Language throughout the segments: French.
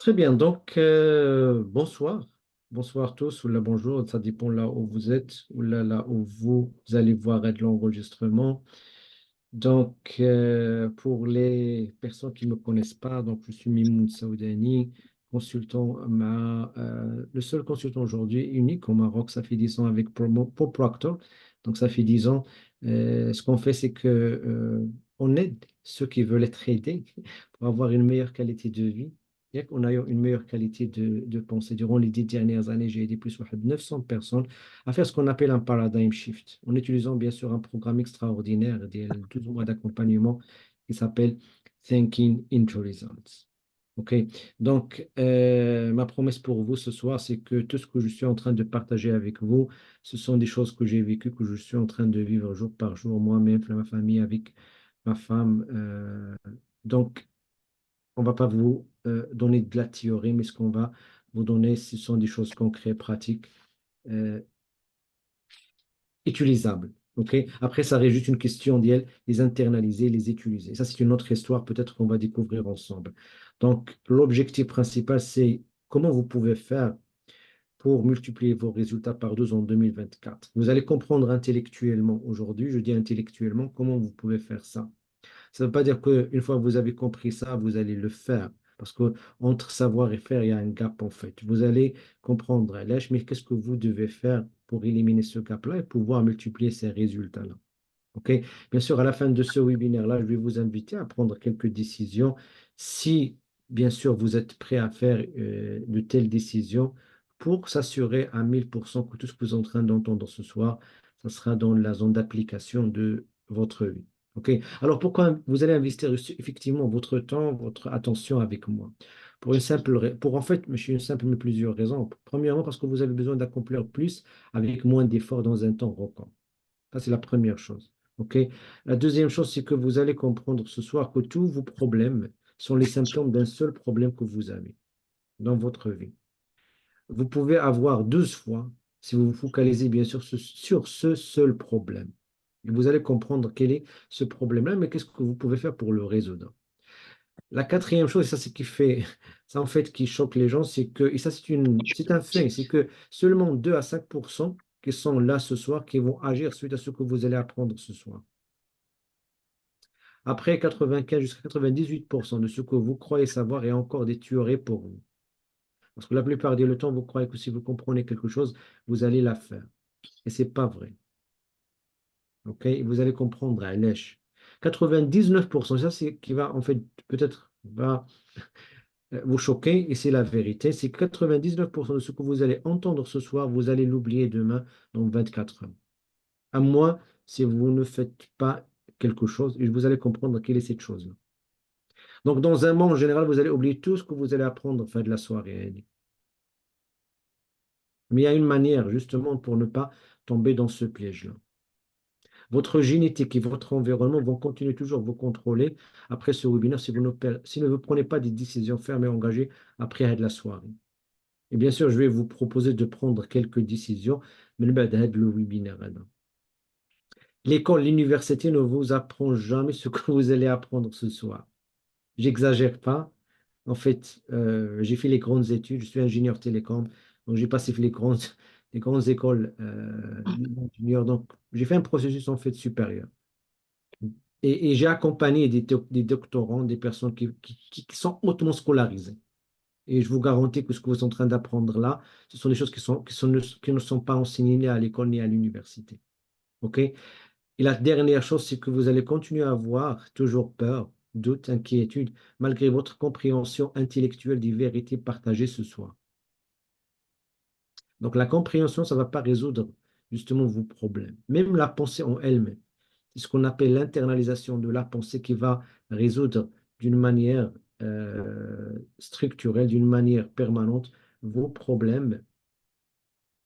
Très bien, donc bonsoir. Bonsoir tous, ou là bonjour, ça dépend là où vous êtes, ou là où vous allez voir être l'enregistrement. Donc, pour les personnes qui ne me connaissent pas, donc je suis Mimoun Saoudani, consultant, le seul consultant aujourd'hui unique au Maroc, ça fait 10 ans avec Pro Proctor. Donc, ça fait 10 ans. Ce qu'on fait, c'est que on aide ceux qui veulent être aidés pour avoir une meilleure qualité de vie. Et qu'on a une meilleure qualité de pensée. Durant les 10 dernières années, j'ai aidé plus de 900 personnes à faire ce qu'on appelle un paradigm shift, en utilisant bien sûr un programme extraordinaire, des 12 mois d'accompagnement qui s'appelle Thinking into Results. OK? Donc, ma promesse pour vous ce soir, c'est que tout ce que je suis en train de partager avec vous, ce sont des choses que j'ai vécues, que je suis en train de vivre jour par jour, moi-même, ma famille, avec ma femme. Donc, on va pas vous donner de la théorie, mais ce qu'on va vous donner, ce sont des choses concrètes, pratiques. euh, Utilisables. OK? Après, ça reste juste une question d'elles, les internaliser, les utiliser. Ça, c'est une autre histoire, peut-être qu'on va découvrir ensemble. Donc, l'objectif principal, c'est comment vous pouvez faire pour multiplier vos résultats par 2 en 2024. Vous allez comprendre intellectuellement aujourd'hui, je dis intellectuellement, comment vous pouvez faire ça. Ça ne veut pas dire qu'une fois que vous avez compris ça, vous allez le faire. Parce que entre savoir et faire, il y a un gap en fait. Vous allez comprendre, Lèche, mais qu'est-ce que vous devez faire pour éliminer ce gap-là et pouvoir multiplier ces résultats-là. OK? Bien sûr, à la fin de ce webinaire-là, je vais vous inviter à prendre quelques décisions. Si, bien sûr, vous êtes prêt à faire de telles décisions pour s'assurer à 1000% que tout ce que vous êtes en train d'entendre ce soir, ça sera dans la zone d'application de votre vie. OK? Alors, pourquoi vous allez investir effectivement votre temps, votre attention avec moi? Pour en fait, monsieur, une simple mais plusieurs raisons. Premièrement, parce que vous avez besoin d'accomplir plus avec moins d'efforts dans un temps record. Ça, c'est la première chose. OK? La deuxième chose, c'est que vous allez comprendre ce soir que tous vos problèmes sont les symptômes d'un seul problème que vous avez dans votre vie. Vous pouvez avoir 12 fois si vous vous focalisez bien sûr sur ce seul problème. Et vous allez comprendre quel est ce problème-là, mais qu'est-ce que vous pouvez faire pour le résoudre. La quatrième chose, et ça c'est qui fait, ça en fait qui choque les gens, c'est que, et ça c'est un fait, c'est que seulement 2 à 5% qui sont là ce soir, qui vont agir suite à ce que vous allez apprendre ce soir. Après, 95 jusqu'à 98% de ce que vous croyez savoir est encore des tueries pour vous. Parce que la plupart du temps, vous croyez que si vous comprenez quelque chose, vous allez la faire. Et c'est pas vrai. OK? Et vous allez comprendre à lèche. 99%, ça c'est qui va en fait peut-être va vous choquer, et c'est la vérité, c'est que 99% de ce que vous allez entendre ce soir, vous allez l'oublier demain dans 24 heures. À moins si vous ne faites pas quelque chose, et vous allez comprendre quelle est cette chose-là. Donc, dans un monde en général, vous allez oublier tout ce que vous allez apprendre en fin de la soirée. Mais il y a une manière, justement, pour ne pas tomber dans ce piège-là. Votre génétique et votre environnement vont continuer toujours à vous contrôler après ce webinaire si ne vous prenez pas des décisions fermes et engagées après de la soirée. Et bien sûr, je vais vous proposer de prendre quelques décisions, mais le webinaire. L'école, l'université ne vous apprend jamais ce que vous allez apprendre ce soir. J'exagère pas. En fait, j'ai fait les grandes études, je suis ingénieur télécom, donc j'ai passé les grandes écoles d'ingénieurs. Donc, j'ai fait un processus en fait supérieur. Et j'ai accompagné des doctorants, des personnes qui sont hautement scolarisées. Et je vous garantis que ce que vous êtes en train d'apprendre là, ce sont des choses qui ne sont pas enseignées ni à l'école ni à l'université. OK? Et la dernière chose, c'est que vous allez continuer à avoir toujours peur, doute, inquiétude, malgré votre compréhension intellectuelle des vérités partagées ce soir. Donc la compréhension, ça ne va pas résoudre justement vos problèmes. Même la pensée en elle-même, c'est ce qu'on appelle l'internalisation de la pensée qui va résoudre d'une manière structurelle, d'une manière permanente vos problèmes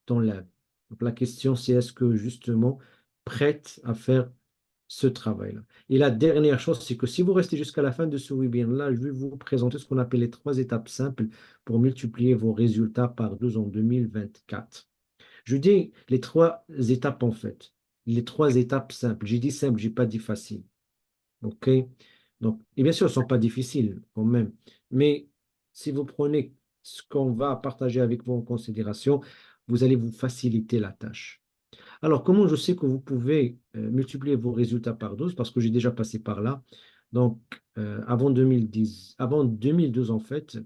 dans la vie. Donc la question, c'est est-ce que justement prête à faire ce travail-là. Et la dernière chose, c'est que si vous restez jusqu'à la fin de ce webinaire-là, je vais vous présenter ce qu'on appelle les 3 étapes simples pour multiplier vos résultats par 12 en 2024. Je dis les 3 étapes en fait. Les 3 étapes simples. J'ai dit simple, j'ai pas dit facile. OK? Donc, et bien sûr, elles ne sont pas difficiles quand même. Mais si vous prenez ce qu'on va partager avec vous en considération, vous allez vous faciliter la tâche. Alors, comment je sais que vous pouvez multiplier vos résultats par 12? Parce que j'ai déjà passé par là. Donc, avant 2010, avant 2012, en fait,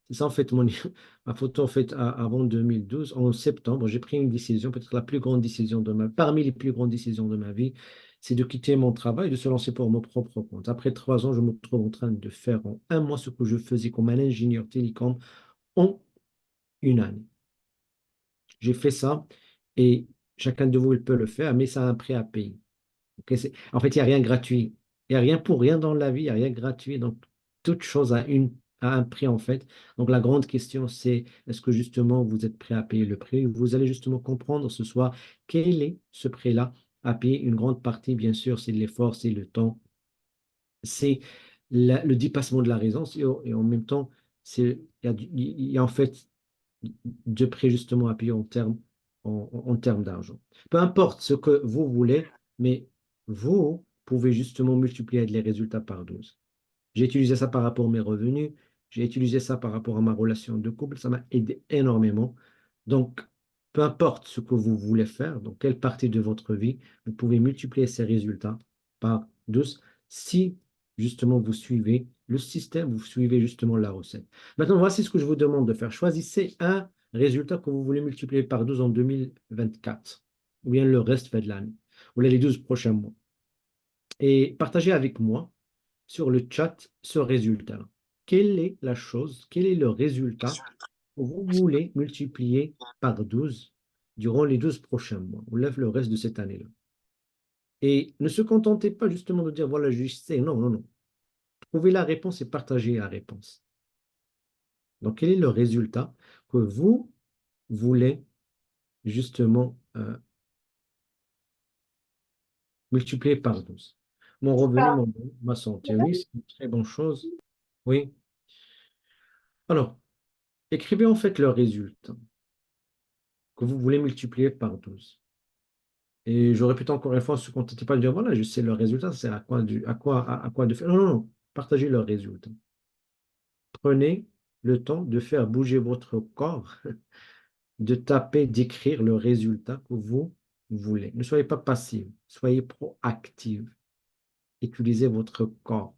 c'est ça, en fait, ma photo, en fait, avant 2012, en septembre, j'ai pris une décision, peut-être la plus grande décision parmi les plus grandes décisions de ma vie, c'est de quitter mon travail et de se lancer pour mon propre compte. Après 3 ans, je me trouve en train de faire en un mois ce que je faisais comme un ingénieur télécom en une année. J'ai fait ça et chacun de vous, il peut le faire, mais ça a un prix à payer. Ok, en fait, il n'y a rien gratuit. Il n'y a rien pour rien dans la vie, il n'y a rien de gratuit. Donc, toute chose a un prix, en fait. Donc, la grande question, c'est est-ce que justement vous êtes prêt à payer le prix? Vous allez justement comprendre ce soir quel est ce prix-là à payer. Une grande partie, bien sûr, c'est l'effort, c'est le temps, c'est le dépassement de la raison. Et en même temps, il y a en fait de prix justement à payer en termes d'argent. Peu importe ce que vous voulez, mais vous pouvez justement multiplier les résultats par 12. J'ai utilisé ça par rapport à mes revenus, j'ai utilisé ça par rapport à ma relation de couple, ça m'a aidé énormément. Donc, peu importe ce que vous voulez faire, dans quelle partie de votre vie, vous pouvez multiplier ces résultats par 12 si justement vous suivez le système, vous suivez justement la recette. Maintenant, voici ce que je vous demande de faire. Choisissez un résultat que vous voulez multiplier par 12 en 2024, ou bien le reste de l'année, ou les 12 prochains mois. Et partagez avec moi sur le chat ce résultat. Quelle est la chose, quel est le résultat que vous voulez multiplier par 12 durant les 12 prochains mois, ou le reste de cette année-là? Et ne se contentez pas justement de dire, voilà, je sais. Non, non, non. Trouvez la réponse et partagez la réponse. Donc, quel est le résultat que vous voulez justement multiplier par 12? Mon revenu, ma santé, oui, c'est une très bonne chose. Oui. Alors, écrivez en fait le résultat que vous voulez multiplier par 12. Et je répète encore une fois, ne se contentez pas de dire, voilà, je sais le résultat, ça sert à quoi de faire. Non, non, non. Partagez le résultat. Prenez le temps de faire bouger votre corps, de taper, d'écrire le résultat que vous voulez. Ne soyez pas passif, soyez proactif. Utilisez votre corps.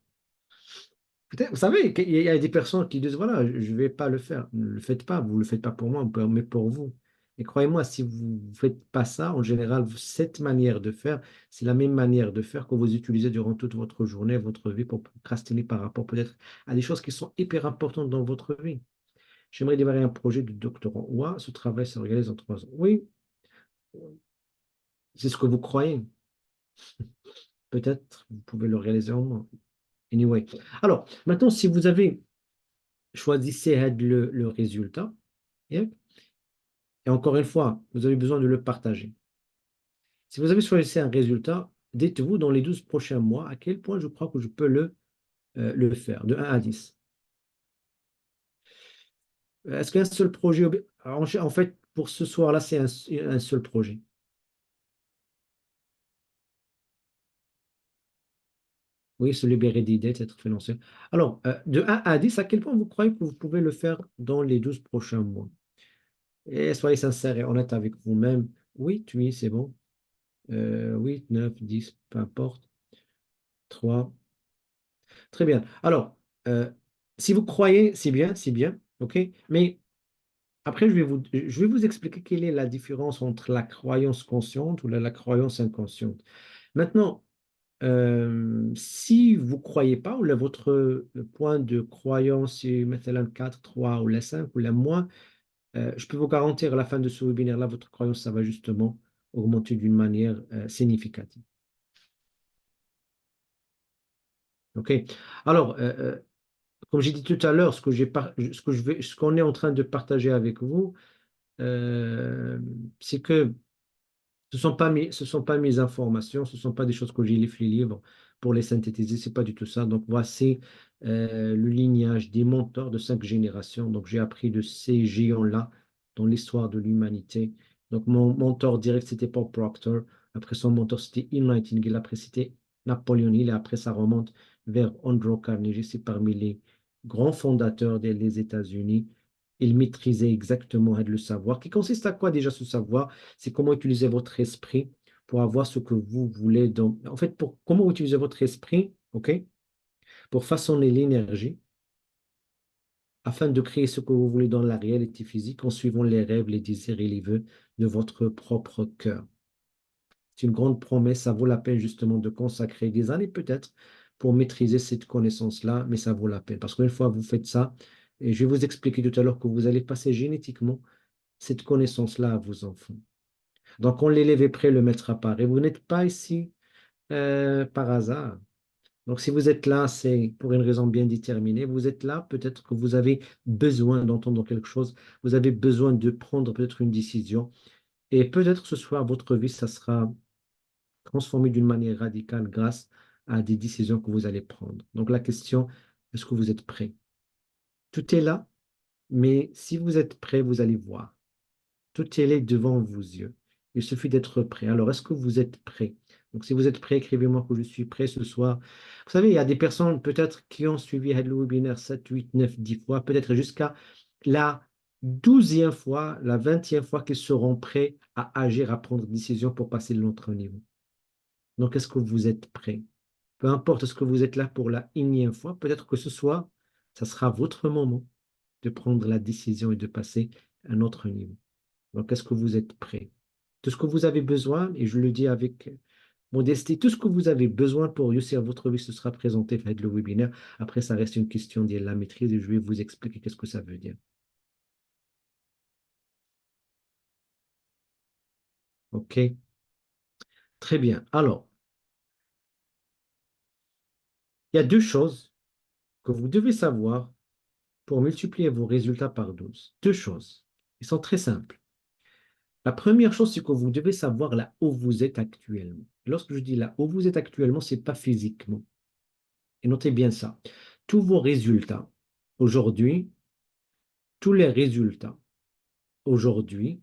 Peut-être, vous savez, il y a des personnes qui disent, voilà, je ne vais pas le faire. Ne le faites pas, vous ne le faites pas pour moi, mais pour vous. Et croyez-moi, si vous ne faites pas ça, en général, cette manière de faire, c'est la même manière de faire que vous utilisez durant toute votre journée, votre vie, pour procrastiner par rapport peut-être à des choses qui sont hyper importantes dans votre vie. J'aimerais démarrer un projet de doctorat. Ouais, ce travail se réalise en 3 ans. Oui, c'est ce que vous croyez. Peut-être, vous pouvez le réaliser en moins. Anyway. Alors, maintenant, si vous avez choisissez le résultat, yeah, et encore une fois, vous avez besoin de le partager. Si vous avez choisi un résultat, dites-vous dans les 12 prochains mois à quel point je crois que je peux le faire, de 1 à 10. Est-ce qu'un seul projet, en fait, pour ce soir-là, c'est un seul projet. Oui, se libérer d'idées, être financier. Alors, de 1 à 10, à quel point vous croyez que vous pouvez le faire dans les 12 prochains mois? Et soyez sincère et honnête avec vous-même. Oui, oui, c'est bon. 8, 9, 10, peu importe. 3. Très bien. Alors, si vous croyez, c'est bien, OK? Mais après, je vais vous expliquer quelle est la différence entre la croyance consciente ou la croyance inconsciente. Maintenant, si vous ne croyez pas, ou votre point de croyance est maintenant 4, 3 ou la 5 ou la moins, je peux vous garantir à la fin de ce webinaire-là, votre croyance, ça va justement augmenter d'une manière significative. OK? Alors, comme j'ai dit tout à l'heure, ce qu'on est en train de partager avec vous, c'est que ce sont pas mes informations, ce ne sont pas des choses que j'ai lu les livres pour les synthétiser, c'est pas du tout ça. Donc voici le lignage des mentors de 5 générations. Donc j'ai appris de ces géants-là dans l'histoire de l'humanité. Donc mon mentor direct, c'était Paul Proctor. Après son mentor, c'était Earl Nightingale. Après, c'était Napoléon Hill. Et après, ça remonte vers Andrew Carnegie. C'est parmi grand fondateur des États-Unis. Il maîtrisait exactement le savoir, qui consiste à quoi déjà ce savoir? C'est comment utiliser votre esprit pour avoir ce que vous voulez. En fait, pour comment utiliser votre esprit, ok, pour façonner l'énergie afin de créer ce que vous voulez dans la réalité physique en suivant les rêves, les désirs et les vœux de votre propre cœur. C'est une grande promesse, ça vaut la peine justement de consacrer des années peut-être pour maîtriser cette connaissance-là, mais ça vaut la peine parce qu'une fois vous faites ça, et je vais vous expliquer tout à l'heure que vous allez passer génétiquement cette connaissance-là à vos enfants. Donc on l'élève est prêt, le mettre à part. Et vous n'êtes pas ici par hasard. Donc si vous êtes là, c'est pour une raison bien déterminée. Vous êtes là, peut-être que vous avez besoin d'entendre quelque chose, vous avez besoin de prendre peut-être une décision. Et peut-être ce soir, votre vie, ça sera transformé d'une manière radicale grâce à des décisions que vous allez prendre. Donc la question, est-ce que vous êtes prêt? Tout est là, mais si vous êtes prêt, vous allez voir. Tout est là devant vos yeux. Il suffit d'être prêt. Alors, est-ce que vous êtes prêt? Donc, si vous êtes prêt, écrivez-moi que je suis prêt ce soir. Vous savez, il y a des personnes peut-être qui ont suivi le webinaire 7, 8, 9, 10 fois, peut-être jusqu'à la 12e fois, la 20e fois qu'ils seront prêts à agir, à prendre des décisions pour passer de l'autre niveau. Donc, est-ce que vous êtes prêt? Peu importe ce que vous êtes là pour la énième fois, peut-être que ce soir, ça sera votre moment de prendre la décision et de passer à un autre niveau. Donc, est-ce que vous êtes prêt? Tout ce que vous avez besoin, et je le dis avec modestie, tout ce que vous avez besoin pour réussir votre vie, ce sera présenté dans le webinaire. Après, ça reste une question de la maîtrise et je vais vous expliquer qu'est-ce que ça veut dire. OK? Très bien. Alors, il y a deux choses que vous devez savoir pour multiplier vos résultats par 12. Deux choses. Ils sont très simples. La première chose, c'est que vous devez savoir là où vous êtes actuellement. Lorsque je dis là où vous êtes actuellement, ce n'est pas physiquement. Et notez bien ça. Tous vos résultats aujourd'hui, tous les résultats aujourd'hui,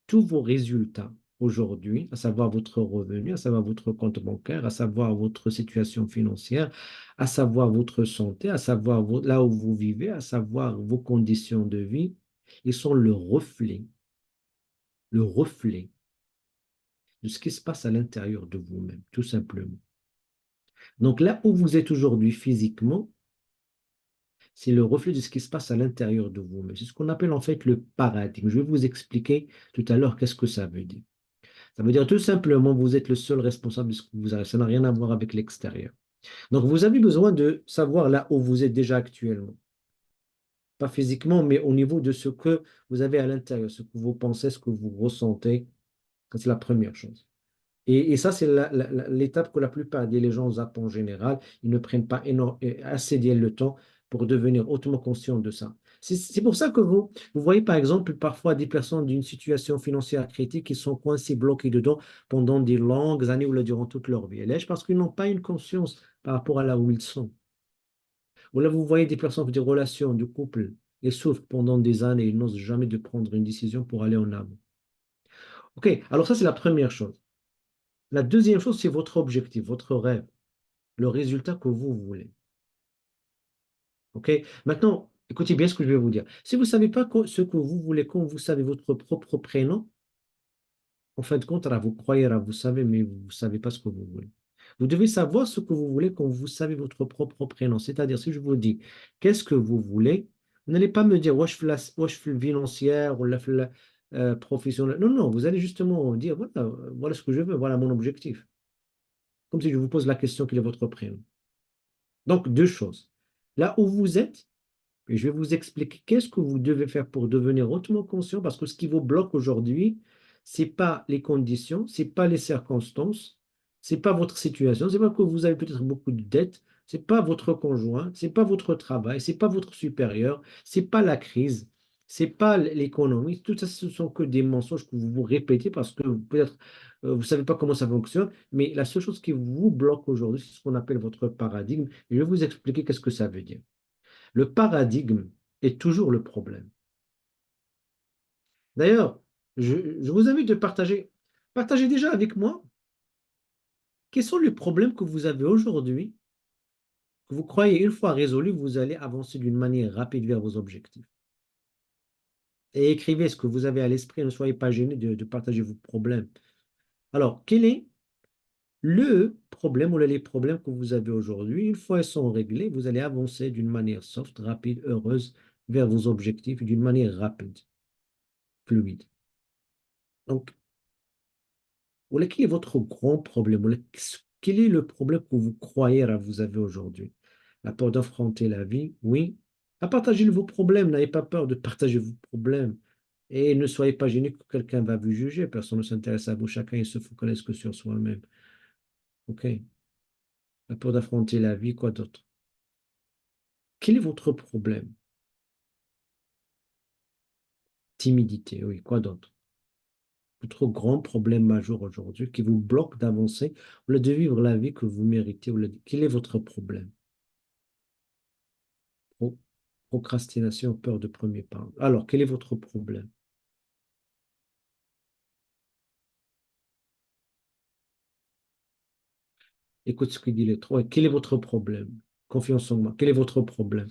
tous vos résultats aujourd'hui, à savoir votre revenu, à savoir votre compte bancaire, à savoir votre situation financière, à savoir votre santé, à savoir là où vous vivez, à savoir vos conditions de vie, ils sont le reflet de ce qui se passe à l'intérieur de vous-même, tout simplement. Donc là où vous êtes aujourd'hui physiquement, c'est le reflet de ce qui se passe à l'intérieur de vous-même. C'est ce qu'on appelle en fait le paradigme. Je vais vous expliquer tout à l'heure qu'est-ce que ça veut dire. Ça veut dire tout simplement, vous êtes le seul responsable de ce que vous avez. Ça n'a rien à voir avec l'extérieur. Donc vous avez besoin de savoir là où vous êtes déjà actuellement. Pas physiquement, mais au niveau de ce que vous avez à l'intérieur, ce que vous pensez, ce que vous ressentez. Ça, c'est la première chose. Et ça, c'est l'étape que la plupart des gens zappent en général. Ils ne prennent pas assez le temps pour devenir hautement conscients de ça. C'est pour ça que vous voyez, par exemple, parfois des personnes d'une situation financière critique qui sont coincées, bloquées dedans pendant des longues années ou là, durant toute leur vie. Et là, parce qu'ils n'ont pas une conscience par rapport à là où ils sont. Ou là, vous voyez des personnes qui ont des relations de couple et souffrent pendant des années et ils n'osent jamais de prendre une décision pour aller en avant. OK, alors ça, c'est la première chose. La deuxième chose, c'est votre objectif, votre rêve, le résultat que vous voulez. OK? Maintenant, écoutez bien ce que je vais vous dire. Si vous ne savez pas ce que vous voulez quand vous savez votre propre prénom, en fin de compte, là, vous croyez, là, vous savez, mais vous ne savez pas ce que vous voulez. Vous devez savoir ce que vous voulez quand vous savez votre propre prénom. C'est-à-dire, si je vous dis, qu'est-ce que vous voulez, vous n'allez pas me dire, wesh financière ou la professionnelle. Non, non, vous allez justement dire, voilà, voilà ce que je veux, voilà mon objectif. Comme si je vous pose la question, quel est votre prénom? Donc, deux choses. Là où vous êtes, et je vais vous expliquer qu'est-ce que vous devez faire pour devenir hautement conscient, parce que ce qui vous bloque aujourd'hui, c'est pas les conditions, c'est pas les circonstances, c'est pas votre situation, c'est pas que vous avez peut-être beaucoup de dettes, c'est pas votre conjoint, c'est pas votre travail, c'est pas votre supérieur, c'est pas la crise, c'est pas l'économie. Tout ça, ce sont que des mensonges que vous vous répétez parce que peut-être vous savez pas comment ça fonctionne, mais la seule chose qui vous bloque aujourd'hui, c'est ce qu'on appelle votre paradigme. Et je vais vous expliquer qu'est-ce que ça veut dire. Le paradigme est toujours le problème. D'ailleurs, je vous invite de partagez déjà avec moi quels sont les problèmes que vous avez aujourd'hui que vous croyez, une fois résolu, vous allez avancer d'une manière rapide vers vos objectifs. Et écrivez ce que vous avez à l'esprit, ne soyez pas gênés de partager vos problèmes. Alors, quel est le problème ou les problèmes que vous avez aujourd'hui? Une fois ils sont réglés, vous allez avancer d'une manière soft, rapide, heureuse vers vos objectifs d'une manière rapide, fluide. Donc, voilà, quel est votre grand problème? Voilà, quel est le problème que vous croyez à vous avez aujourd'hui? La peur d'affronter la vie, oui. À partager vos problèmes, n'ayez pas peur de partager vos problèmes. Et ne soyez pas gênés que quelqu'un va vous juger. Personne ne s'intéresse à vous. Chacun il se focalise que sur soi-même. OK? La peur d'affronter la vie, quoi d'autre? Quel est votre problème? Timidité, oui, quoi d'autre? Votre grand problème majeur aujourd'hui qui vous bloque d'avancer ou de vivre la vie que vous méritez. Quel est votre problème? Pro- Procrastination, peur de premier pas. Alors, quel est votre problème? Écoute ce que dit les trois. Quel est votre problème? Confiance en moi. Quel est votre problème?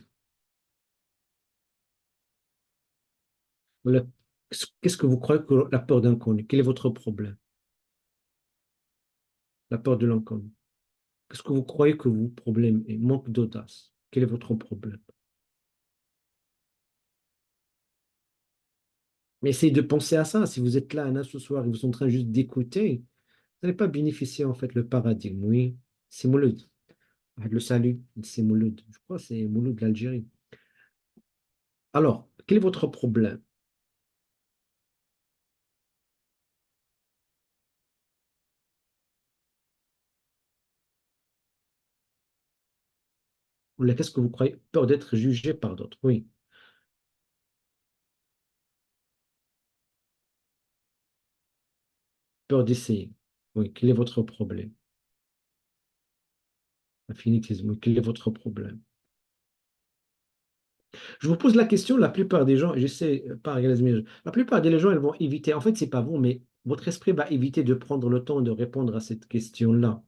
Voilà. Qu'est-ce que vous croyez que la peur d'inconnu? Quel est votre problème? La peur de l'inconnu. Qu'est-ce que vous croyez que votre problème est? Manque d'audace. Quel est votre problème? Mais essayez de penser à ça. Si vous êtes là, un ce soir, et vous êtes en train juste d'écouter, vous n'allez pas bénéficier en fait le paradigme. Oui, c'est Mouloud. Le salut, c'est Mouloud. Je crois que c'est Mouloud de l'Algérie. Alors, quel est votre problème? Ou là, qu'est-ce que vous croyez? Peur d'être jugé par d'autres. Oui. Peur d'essayer. Oui. Quel est votre problème? Infinitisme. Oui. Quel est votre problème? Je vous pose la question, la plupart des gens, et j'essaie pas de réaliser, mais la plupart des gens, ils vont éviter, en fait, c'est pas vous, mais votre esprit va éviter de prendre le temps de répondre à cette question-là.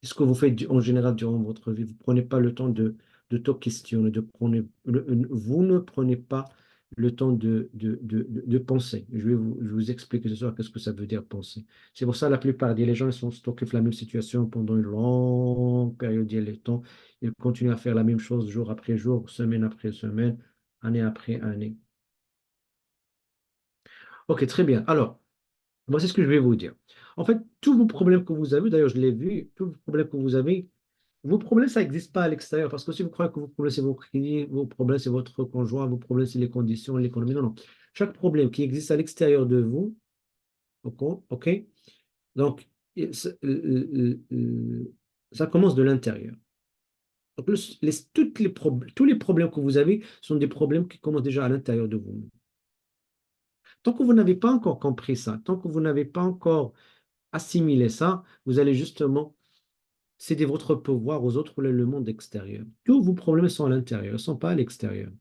C'est ce que vous faites en général durant votre vie. Vous ne prenez pas le temps de tout questionner, vous ne prenez pas le temps de penser. Je vais vous expliquer ce soir qu'est-ce que ça veut dire penser. C'est pour ça que la plupart des gens ils sont stockés dans la même situation pendant une longue période de temps. Ils continuent à faire la même chose jour après jour, semaine après semaine, année après année. Ok, très bien. Alors, voici ce que je vais vous dire. En fait, tous vos problèmes que vous avez, d'ailleurs, je l'ai vu, tous vos problèmes que vous avez, vos problèmes, ça n'existe pas à l'extérieur. Parce que si vous croyez que vos problèmes, c'est vos crédits, vos problèmes, c'est votre conjoint, vos problèmes, c'est les conditions, l'économie. Non, non. Chaque problème qui existe à l'extérieur de vous, ok, ok, donc, ça commence de l'intérieur. Donc, tous les problèmes que vous avez sont des problèmes qui commencent déjà à l'intérieur de vous. Tant que vous n'avez pas encore compris ça, tant que vous n'avez pas encore assimilé ça, vous allez justement céder votre pouvoir aux autres ou le monde extérieur. Tous vos problèmes sont à l'intérieur, ils ne sont pas à l'extérieur.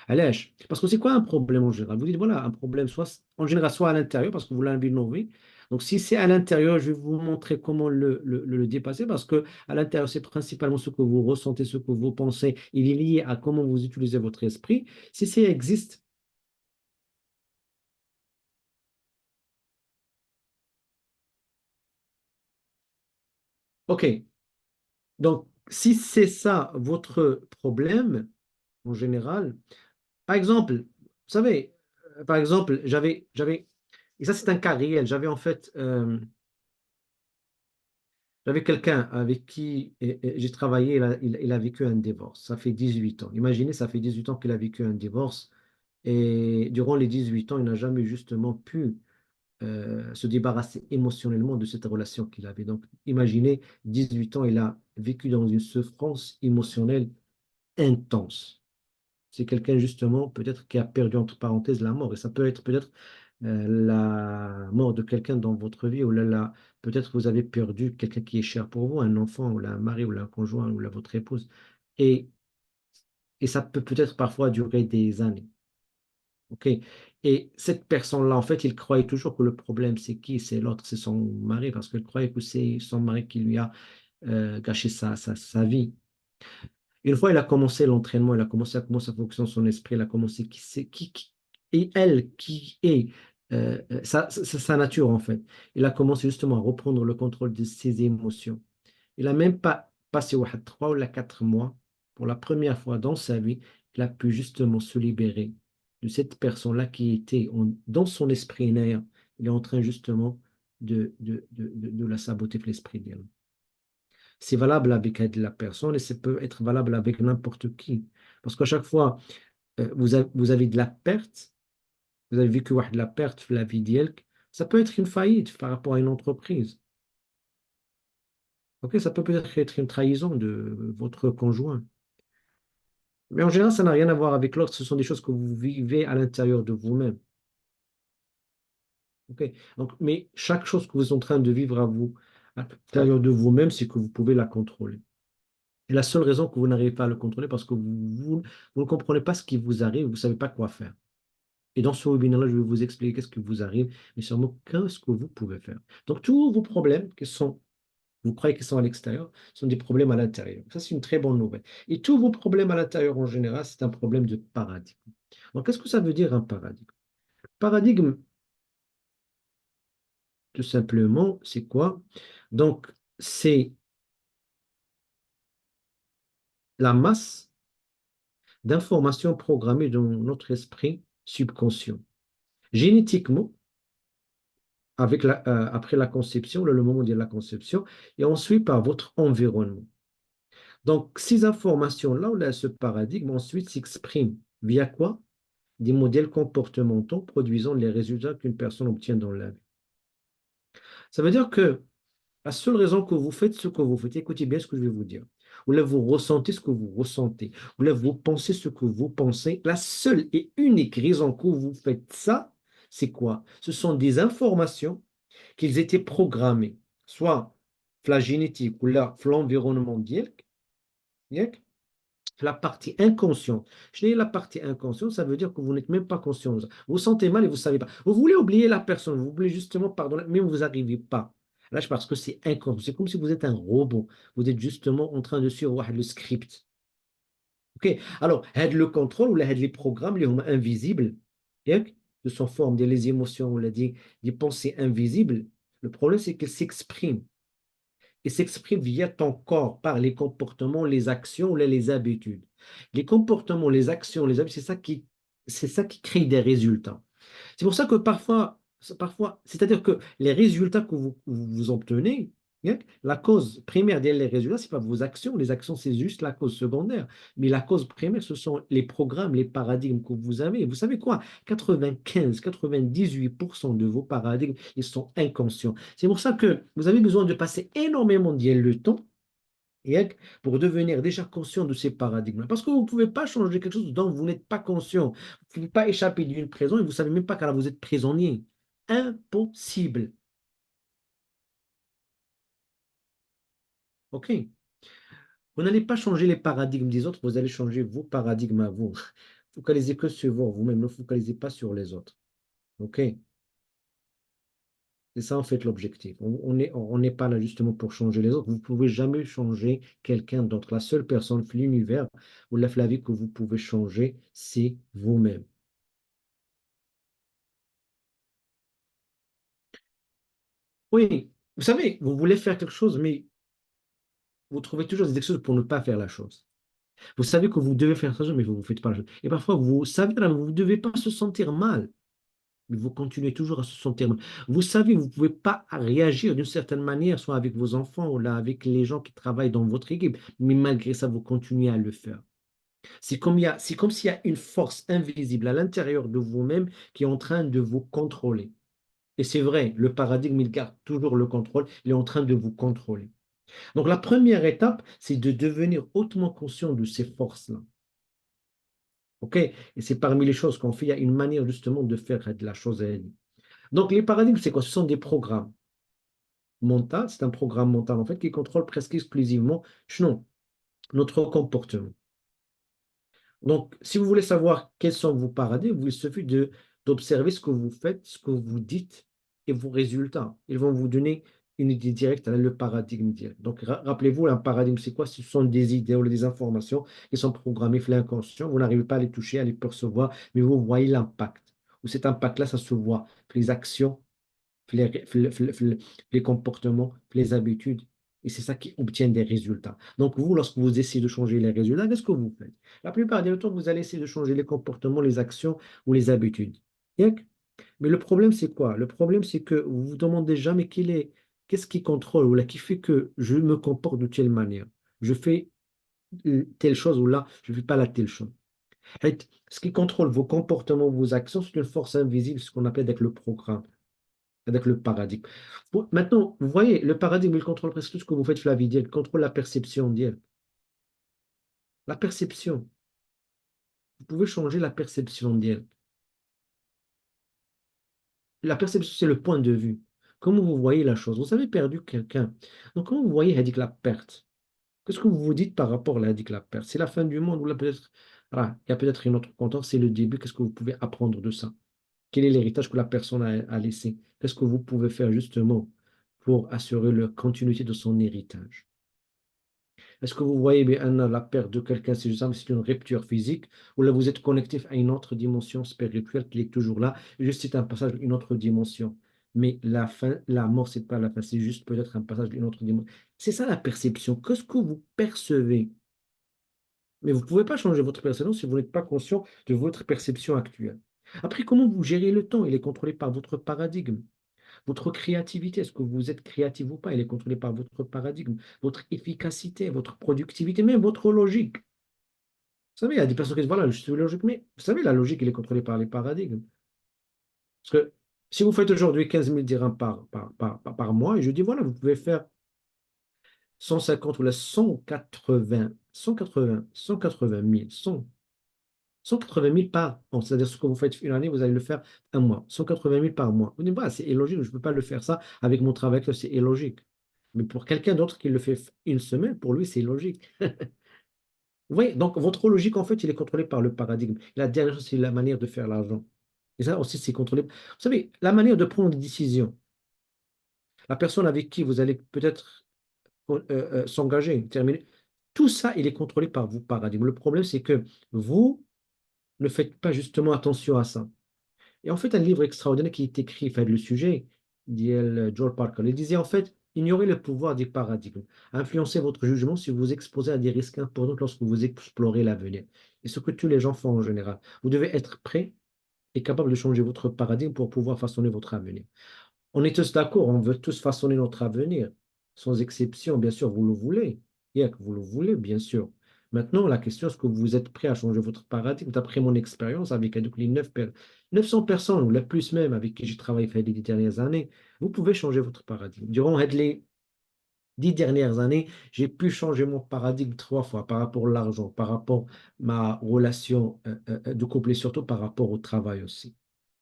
Allège. Parce que c'est quoi un problème en général? Vous dites, voilà, un problème, soit en général, soit à l'intérieur, parce que vous l'avez nommé. Donc, si c'est à l'intérieur, je vais vous montrer comment le dépasser, parce que à l'intérieur, c'est principalement ce que vous ressentez, ce que vous pensez. Il est lié à comment vous utilisez votre esprit. Si ça existe, OK. Donc, si c'est ça votre problème, en général, par exemple, vous savez, par exemple, et ça c'est un cas réel, j'avais quelqu'un avec qui j'ai travaillé, il a vécu un divorce, ça fait 18 ans. Imaginez, ça fait 18 ans qu'il a vécu un divorce, et durant les 18 ans, il n'a jamais justement pu se débarrasser émotionnellement de cette relation qu'il avait. Donc, imaginez, 18 ans, il a vécu dans une souffrance émotionnelle intense. C'est quelqu'un justement peut-être qui a perdu entre parenthèses la mort. Et ça peut être peut-être la mort de quelqu'un dans votre vie ou peut-être vous avez perdu quelqu'un qui est cher pour vous, un enfant ou un mari ou un conjoint ou votre épouse. Et, et ça peut peut-être parfois durer des années. OK? Et cette personne-là, en fait, il croyait toujours que le problème, c'est qui? C'est l'autre, c'est son mari, parce qu'il croyait que c'est son mari qui lui a gâché sa vie. Une fois il a commencé l'entraînement, il a commencé à comment ça fonctionne son esprit, il a commencé et elle qui est sa nature en fait. Il a commencé justement à reprendre le contrôle de ses émotions. Il n'a même pas passé 3 ou 4 mois pour la première fois dans sa vie, il a pu justement se libérer de cette personne-là qui était dans son esprit nerf. Il est en train justement de la saboter l'esprit d'elle. C'est valable avec la personne et ça peut être valable avec n'importe qui. Parce qu'à chaque fois, vous avez de la perte, vous avez vécu de la perte dans la vie d'elle, ça peut être une faillite par rapport à une entreprise. Ok, ça peut peut-être être une trahison de votre conjoint. Mais en général, ça n'a rien à voir avec l'autre. Ce sont des choses que vous vivez à l'intérieur de vous-même. Ok. Donc, mais chaque chose que vous êtes en train de vivre à l'intérieur de vous-même, c'est que vous pouvez la contrôler. Et la seule raison que vous n'arrivez pas à le contrôler, parce que vous ne comprenez pas ce qui vous arrive, vous ne savez pas quoi faire. Et dans ce webinaire-là, je vais vous expliquer qu'est-ce qui vous arrive, mais sûrement qu'est-ce que vous pouvez faire. Donc, tous vos problèmes qui sont, vous croyez qu'ils sont à l'extérieur, sont des problèmes à l'intérieur. Ça, c'est une très bonne nouvelle. Et tous vos problèmes à l'intérieur, en général, c'est un problème de paradigme. Donc, qu'est-ce que ça veut dire un paradigme? Paradigme, tout simplement, c'est quoi? Donc, c'est la masse d'informations programmées dans notre esprit subconscient. Génétiquement, après la conception, le moment de la conception, et ensuite par votre environnement. Donc, ces informations-là, là, ce paradigme, ensuite s'exprime via quoi? Des modèles comportementaux produisant les résultats qu'une personne obtient dans la vie. Ça veut dire que la seule raison que vous faites ce que vous faites, écoutez bien ce que je vais vous dire. Ou là, vous ressentez ce que vous ressentez. Ou là, vous pensez ce que vous pensez. La seule et unique raison que vous faites ça, c'est quoi? Ce sont des informations qu'ils étaient programmés, soit la génétique ou là, l'environnement direct, la partie inconsciente. Je dis la partie inconsciente, ça veut dire que vous n'êtes même pas conscient. Vous vous sentez mal et vous ne savez pas. Vous voulez oublier la personne, vous voulez justement pardonner, mais vous n'arrivez pas. Là, parce que c'est inconscient. C'est comme si vous êtes un robot. Vous êtes justement en train de suivre le script. OK? Alors, aide le contrôle ou aide les programmes, les hommes invisibles, de son forme, des émotions, on l'a dit, des pensées invisibles. Le problème, c'est qu'elles s'expriment et s'exprime via ton corps par les comportements, les actions, les habitudes. Les comportements, les actions, les habitudes, c'est ça qui crée des résultats. C'est pour ça que parfois, c'est-à-dire que les résultats que vous obtenez, la cause primaire des résultats, ce n'est pas vos actions. Les actions, c'est juste la cause secondaire. Mais la cause primaire, ce sont les programmes, les paradigmes que vous avez. Vous savez quoi? 95-98% de vos paradigmes, ils sont inconscients. C'est pour ça que vous avez besoin de passer énormément de temps pour devenir déjà conscient de ces paradigmes. Parce que vous ne pouvez pas changer quelque chose dont vous n'êtes pas conscient. Vous ne pouvez pas échapper d'une prison et vous ne savez même pas qu'à vous êtes prisonnier. Impossible. OK? Vous n'allez pas changer les paradigmes des autres, vous allez changer vos paradigmes à vous. Focalisez que sur vous-même, ne focalisez pas sur les autres. OK? C'est ça en fait l'objectif. On n'est pas là justement pour changer les autres. Vous ne pouvez jamais changer quelqu'un d'autre. La seule personne, l'univers ou la vie que vous pouvez changer, c'est vous-même. Oui, vous savez, vous voulez faire quelque chose, mais vous trouvez toujours des excuses pour ne pas faire la chose. Vous savez que vous devez faire ça, mais vous ne faites pas la chose. Et parfois, vous savez, là, vous ne devez pas se sentir mal, mais vous continuez toujours à se sentir mal. Vous savez, vous ne pouvez pas réagir d'une certaine manière, soit avec vos enfants ou là, avec les gens qui travaillent dans votre équipe, mais malgré ça, vous continuez à le faire. C'est comme s'il y a une force invisible à l'intérieur de vous-même qui est en train de vous contrôler. Et c'est vrai, le paradigme, il garde toujours le contrôle, il est en train de vous contrôler. Donc la première étape, c'est de devenir hautement conscient de ces forces-là. OK? Et c'est parmi les choses qu'on fait, il y a une manière justement de faire de la chose à elle. Donc les paradigmes, c'est quoi? Ce sont des programmes mentaux. C'est un programme mental en fait qui contrôle presque exclusivement non, notre comportement. Donc, si vous voulez savoir quels sont vos paradigmes, il suffit d'observer ce que vous faites, ce que vous dites et vos résultats. Ils vont vous donner une idée directe, elle a le paradigme direct. Donc, rappelez-vous, un paradigme, c'est quoi? Ce sont des idées ou des informations qui sont programmées sur l'inconscient. Vous n'arrivez pas à les toucher, à les percevoir, mais vous voyez l'impact. Ou cet impact-là, ça se voit. Les actions, les comportements, les habitudes. Et c'est ça qui obtient des résultats. Donc, vous, lorsque vous essayez de changer les résultats, qu'est-ce que vous faites? La plupart du temps, vous allez essayer de changer les comportements, les actions ou les habitudes. Bien. Mais le problème, c'est quoi? Le problème, c'est que vous vous demandez jamais qu'est-ce qui contrôle ou là, qui fait que je me comporte de telle manière. Je fais telle chose ou là, je ne fais pas la telle chose. En fait, ce qui contrôle vos comportements, vos actions, c'est une force invisible, ce qu'on appelle avec le programme, avec le paradigme. Maintenant, vous voyez, le paradigme, il contrôle presque tout ce que vous faites, Flavie, il contrôle la perception d'elle. La perception. Vous pouvez changer la perception d'elle. La perception, c'est le point de vue. Comment vous voyez la chose? Vous avez perdu quelqu'un. Donc, comment vous voyez Hadik la perte? Qu'est-ce que vous vous dites par rapport à Hadik la perte? C'est la fin du monde ou là peut-être, voilà, il y a peut-être une autre contexte, c'est le début. Qu'est-ce que vous pouvez apprendre de ça? Quel est l'héritage que la personne a laissé? Qu'est-ce que vous pouvez faire justement pour assurer la continuité de son héritage? Est-ce que vous voyez bien la perte de quelqu'un, c'est juste c'est une rupture physique, ou là vous êtes connecté à une autre dimension spirituelle qui est toujours là, juste c'est un passage d'une autre dimension. Mais la fin, la mort, c'est pas la fin, c'est juste peut-être un passage d'une autre dimension. C'est ça la perception. Qu'est-ce que vous percevez? Mais vous ne pouvez pas changer votre perception si vous n'êtes pas conscient de votre perception actuelle. Après, comment vous gérez le temps? Il est contrôlé par votre paradigme. Votre créativité, est-ce que vous êtes créatif ou pas? Elle est contrôlée par votre paradigme, votre efficacité, votre productivité, même votre logique. Vous savez, il y a des personnes qui disent, voilà, je suis logique, mais vous savez, la logique, elle est contrôlée par les paradigmes. Parce que si vous faites aujourd'hui 15 000 dirhams par mois, et je dis, voilà, vous pouvez faire 150 ou là 180 000, 180 000 par an. C'est-à-dire ce que vous faites une année, vous allez le faire un mois. 180 000 par mois. Vous dites, bah, c'est illogique, je ne peux pas le faire ça avec mon travail, c'est illogique. Mais pour quelqu'un d'autre qui le fait une semaine, pour lui, c'est logique. Vous voyez, donc votre logique, en fait, il est contrôlé par le paradigme. La dernière chose, c'est la manière de faire l'argent. Et ça aussi, c'est contrôlé. Vous savez, la manière de prendre des décisions. La personne avec qui vous allez peut-être s'engager, terminer. Tout ça, il est contrôlé par vos paradigmes. Le problème, c'est que vous ne faites pas justement attention à ça. Et en fait, un livre extraordinaire qui est écrit, fait le sujet, dit Joel Parker, il disait en fait, ignorez le pouvoir des paradigmes, influencez votre jugement si vous vous exposez à des risques importants lorsque vous explorez l'avenir. Et ce que tous les gens font en général. Vous devez être prêt et capable de changer votre paradigme pour pouvoir façonner votre avenir. On est tous d'accord, on veut tous façonner notre avenir, sans exception, bien sûr, vous le voulez. Yeah, que vous le voulez, bien sûr. Maintenant, la question, est-ce que vous êtes prêt à changer votre paradigme? D'après mon expérience avec les 900 personnes, ou la plus même, avec qui j'ai travaillé les 10 dernières années, vous pouvez changer votre paradigme. Durant les 10 dernières années, j'ai pu changer mon paradigme 3 fois par rapport à l'argent, par rapport à ma relation de couple et surtout par rapport au travail aussi.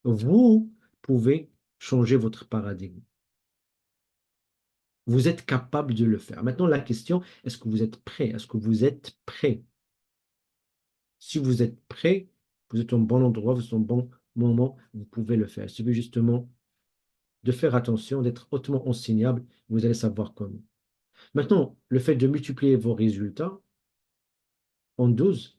Vous pouvez changer votre paradigme. Vous êtes capable de le faire. Maintenant, la question, est-ce que vous êtes prêt? Est-ce que vous êtes prêt? Si vous êtes prêt, vous êtes au bon endroit, vous êtes au bon moment, vous pouvez le faire. Il suffit justement de faire attention, d'être hautement enseignable, vous allez savoir comment. Maintenant, le fait de multiplier vos résultats en 12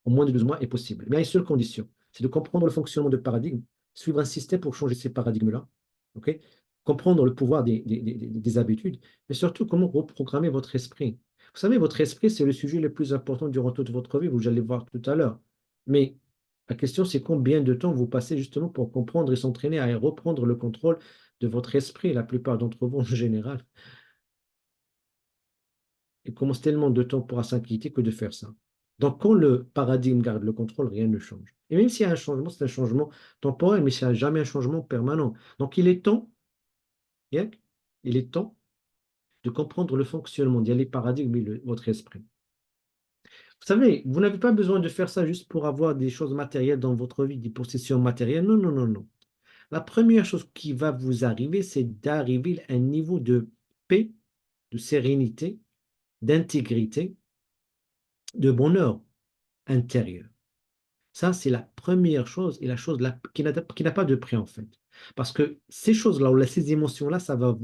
en moins de 12 mois est possible. Mais il y a une seule condition, c'est de comprendre le fonctionnement de paradigme, suivre un système pour changer ces paradigmes-là, ok? Comprendre le pouvoir des habitudes, mais surtout comment reprogrammer votre esprit. Vous savez, votre esprit, c'est le sujet le plus important durant toute votre vie, vous allez voir tout à l'heure. Mais la question, c'est combien de temps vous passez justement pour comprendre et s'entraîner à reprendre le contrôle de votre esprit. La plupart d'entre vous, en général, ils commencent tellement de temps pour s'inquiéter que de faire ça. Donc, quand le paradigme garde le contrôle, rien ne change. Et même s'il y a un changement, c'est un changement temporaire, mais il n'y a jamais un changement permanent. Donc, Yak, il est temps de comprendre le fonctionnement, d'y aller paradigme et votre esprit. Vous savez, vous n'avez pas besoin de faire ça juste pour avoir des choses matérielles dans votre vie, des possessions matérielles. Non, non, non, non. La première chose qui va vous arriver, c'est d'arriver à un niveau de paix, de sérénité, d'intégrité, de bonheur intérieur. Ça, c'est la première chose et la chose qui n'a pas de prix en fait. Parce que ces choses-là, ou ces émotions-là, ça va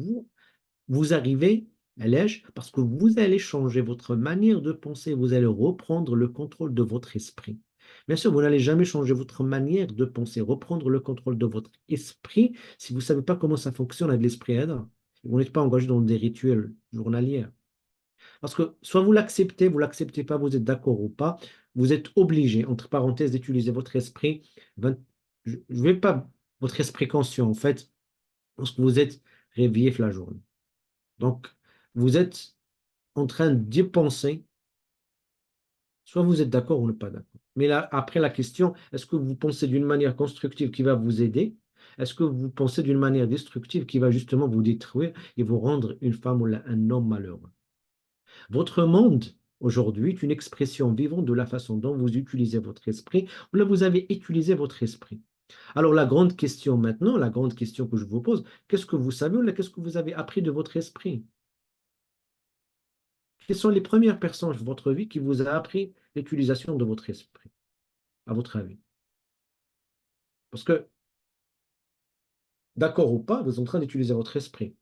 vous arriver à l'âge parce que vous allez changer votre manière de penser, vous allez reprendre le contrôle de votre esprit. Bien sûr, vous n'allez jamais changer votre manière de penser, reprendre le contrôle de votre esprit si vous ne savez pas comment ça fonctionne avec l'esprit Adam. Vous n'êtes pas engagé dans des rituels journaliers. Parce que soit vous l'acceptez pas, vous êtes d'accord ou pas, vous êtes obligé, entre parenthèses, d'utiliser votre esprit, 20 je vais pas, votre esprit conscient, en fait, lorsque vous êtes réveillé la journée. Donc, vous êtes en train d'y penser, soit vous êtes d'accord ou pas d'accord. Mais là, après la question, est-ce que vous pensez d'une manière constructive qui va vous aider? Est-ce que vous pensez d'une manière destructive qui va justement vous détruire et vous rendre une femme ou un homme malheureux? Votre monde, aujourd'hui, est une expression vivante de la façon dont vous utilisez votre esprit ou là vous avez utilisé votre esprit. Alors la grande question maintenant, la grande question que je vous pose, qu'est-ce que vous savez ou là, qu'est-ce que vous avez appris de votre esprit? Quelles sont les premières personnes de votre vie qui vous a appris l'utilisation de votre esprit, à votre avis? Parce que, d'accord ou pas, vous êtes en train d'utiliser votre esprit.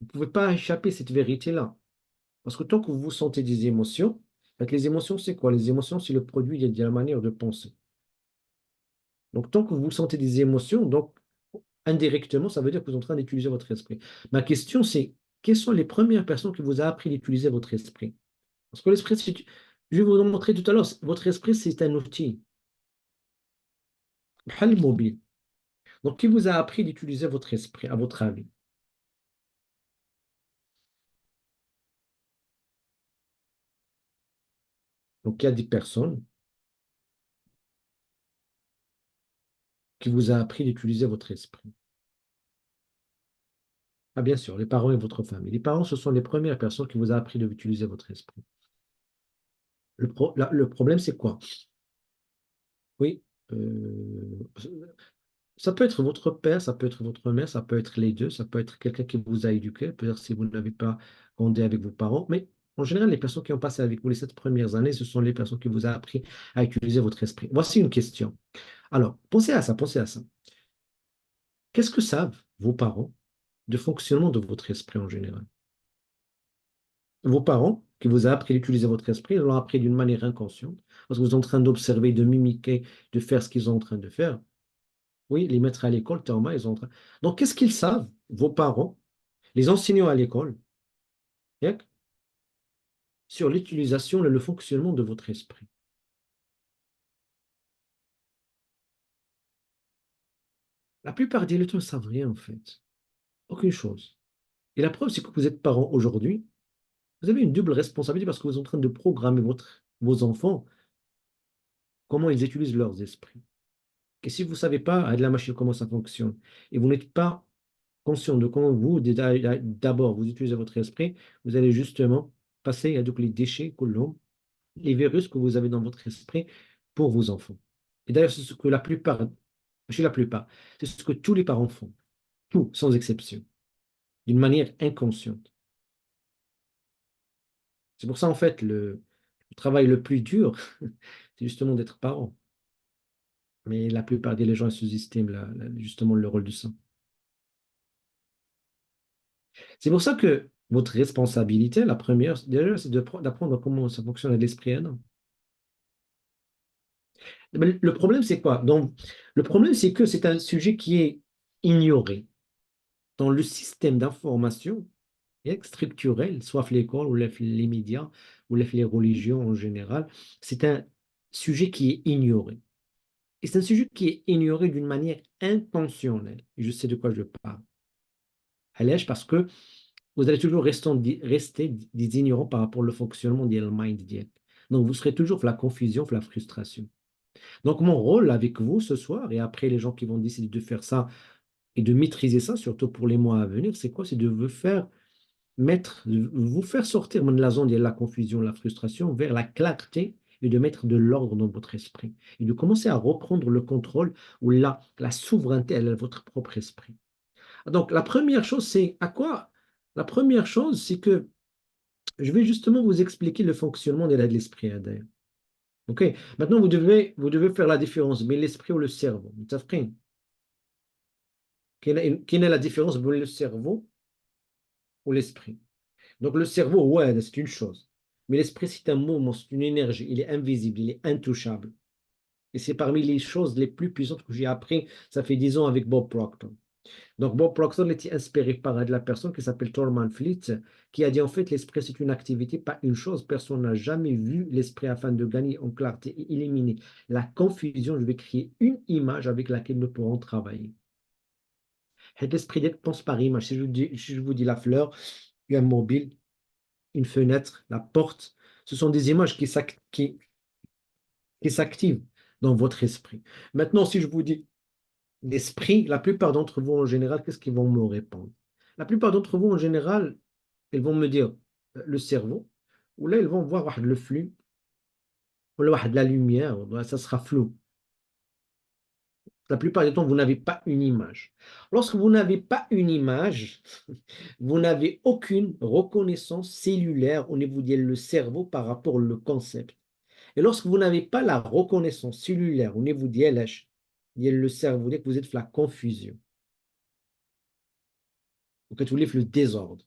Vous ne pouvez pas échapper à cette vérité-là. Parce que tant que vous sentez des émotions, en fait, les émotions, c'est quoi? Les émotions, c'est le produit de la manière de penser. Donc, tant que vous sentez des émotions, donc indirectement, ça veut dire que vous êtes en train d'utiliser votre esprit. Ma question, c'est, quelles sont les premières personnes qui vous a appris d'utiliser votre esprit? Parce que l'esprit, je vais vous le montrer tout à l'heure, votre esprit, c'est un outil. بحال mobile. Donc, qui vous a appris d'utiliser votre esprit, à votre avis? Donc, il y a des personnes qui vous a appris d'utiliser votre esprit. Ah, bien sûr, les parents et votre famille. Les parents, ce sont les premières personnes qui vous a appris d'utiliser votre esprit. Le problème, c'est quoi? Oui, ça peut être votre père, ça peut être votre mère, ça peut être les deux, ça peut être quelqu'un qui vous a éduqué, peut-être si vous n'avez pas grandi avec vos parents, mais en général, les personnes qui ont passé avec vous les 7 premières années, ce sont les personnes qui vous ont appris à utiliser votre esprit. Voici une question. Alors, pensez à ça, pensez à ça. Qu'est-ce que savent vos parents du fonctionnement de votre esprit en général? Vos parents, qui vous ont appris à utiliser votre esprit, ils l'ont appris d'une manière inconsciente, parce que vous êtes en train d'observer, de mimiquer, de faire ce qu'ils sont en train de faire. Oui, les mettre à l'école, Théoma, ils sont en train. Donc, qu'est-ce qu'ils savent, vos parents, les enseignants à l'école, yak, sur l'utilisation et le fonctionnement de votre esprit? La plupart des leçons ne savent rien, en fait. Aucune chose. Et la preuve, c'est que vous êtes parents aujourd'hui, vous avez une double responsabilité parce que vous êtes en train de programmer vos enfants, comment ils utilisent leurs esprits. Et si vous ne savez pas à de la machine comment ça fonctionne, et vous n'êtes pas conscient de comment vous, d'abord, vous utilisez votre esprit, vous allez justement passer à donc les déchets que l'on, les virus que vous avez dans votre esprit pour vos enfants. Et d'ailleurs, c'est ce que la plupart, chez la plupart, c'est ce que tous les parents font, tous, sans exception, d'une manière inconsciente. C'est pour ça, en fait, le travail le plus dur, c'est justement d'être parent. Mais la plupart des gens sous-estiment justement le rôle du sang. C'est pour ça que votre responsabilité, la première, déjà, c'est d'apprendre comment ça fonctionne l'esprit humain. Mais le problème, c'est quoi? Donc, le problème, c'est que c'est un sujet qui est ignoré dans le système d'information structurel, soit l'école ou les médias ou les religions en général. C'est un sujet qui est ignoré. Et c'est un sujet qui est ignoré d'une manière intentionnelle. Et je sais de quoi je parle. Allège parce que vous allez toujours rester des ignorants par rapport au fonctionnement du mind. Donc, vous serez toujours dans la confusion, dans la frustration. Donc, mon rôle avec vous ce soir, et après les gens qui vont décider de faire ça et de maîtriser ça, surtout pour les mois à venir, c'est quoi? C'est de vous faire sortir de la zone de la confusion, la frustration, vers la clarté et de mettre de l'ordre dans votre esprit. Et de commencer à reprendre le contrôle ou la souveraineté à votre propre esprit. Donc, la première chose, c'est à quoi? La première chose, c'est que je vais justement vous expliquer le fonctionnement de l'esprit adhère. OK? Maintenant, vous devez faire la différence, mais l'esprit ou le cerveau. Vous savez? Quelle est la différence entre le cerveau ou l'esprit? Donc le cerveau, ouais, c'est une chose. Mais l'esprit, c'est un mouvement, c'est une énergie. Il est invisible, il est intouchable. Et c'est parmi les choses les plus puissantes que j'ai appris, ça fait 10 ans avec Bob Proctor. Donc Bob Proctor était inspiré par de la personne qui s'appelle Thorman Fleet, qui a dit en fait l'esprit c'est une activité, pas une chose. Personne n'a jamais vu l'esprit afin de gagner en clarté et éliminer la confusion. Je vais créer une image avec laquelle nous pourrons travailler. Et l'esprit d'être pense par image. Si je vous dis la fleur, un mobile, une fenêtre, la porte, ce sont des images qui s'activent dans votre esprit. Maintenant, si je vous dis l'esprit, la plupart d'entre vous en général, qu'est-ce qu'ils vont me répondre? La plupart d'entre vous en général, ils vont me dire le cerveau, ou là ils vont voir واحد le flux, ou là واحد la lumière, ça sera flou. La plupart du temps, vous n'avez pas une image. Lorsque vous n'avez pas une image, vous n'avez aucune reconnaissance cellulaire au niveau du cerveau par rapport au concept. Et lorsque vous n'avez pas la reconnaissance cellulaire au niveau le cerveau, dès que vous êtes dans la confusion, vous êtes le désordre.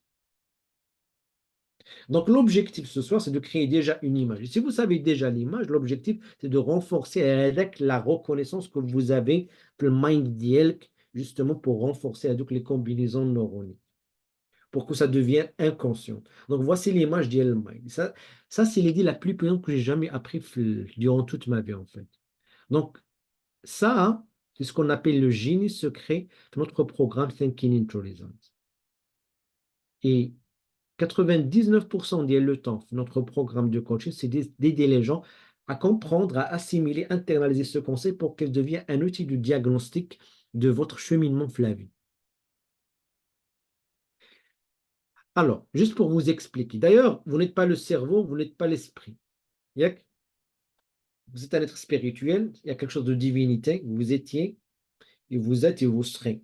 Donc l'objectif ce soir, c'est de créer déjà une image. Et si vous savez déjà l'image, l'objectif, c'est de renforcer avec la reconnaissance que vous avez, le mind dielk, justement pour renforcer avec les combinaisons neuroniques, pour que ça devienne inconscient. Donc voici l'image d'El Mind. Ça c'est l'idée la plus puissante que j'ai jamais appris durant toute ma vie en fait. Donc ça, hein, c'est ce qu'on appelle le génie secret de notre programme Thinking Intelligence. Et 99% le temps, notre programme de coaching, c'est d'aider les gens à comprendre, à assimiler, internaliser ce concept pour qu'il devienne un outil de diagnostic de votre cheminement Flavie. Alors, juste pour vous expliquer. D'ailleurs, vous n'êtes pas le cerveau, vous n'êtes pas l'esprit. Vous êtes un être spirituel, il y a quelque chose de divinité, vous étiez, et vous êtes et vous serez.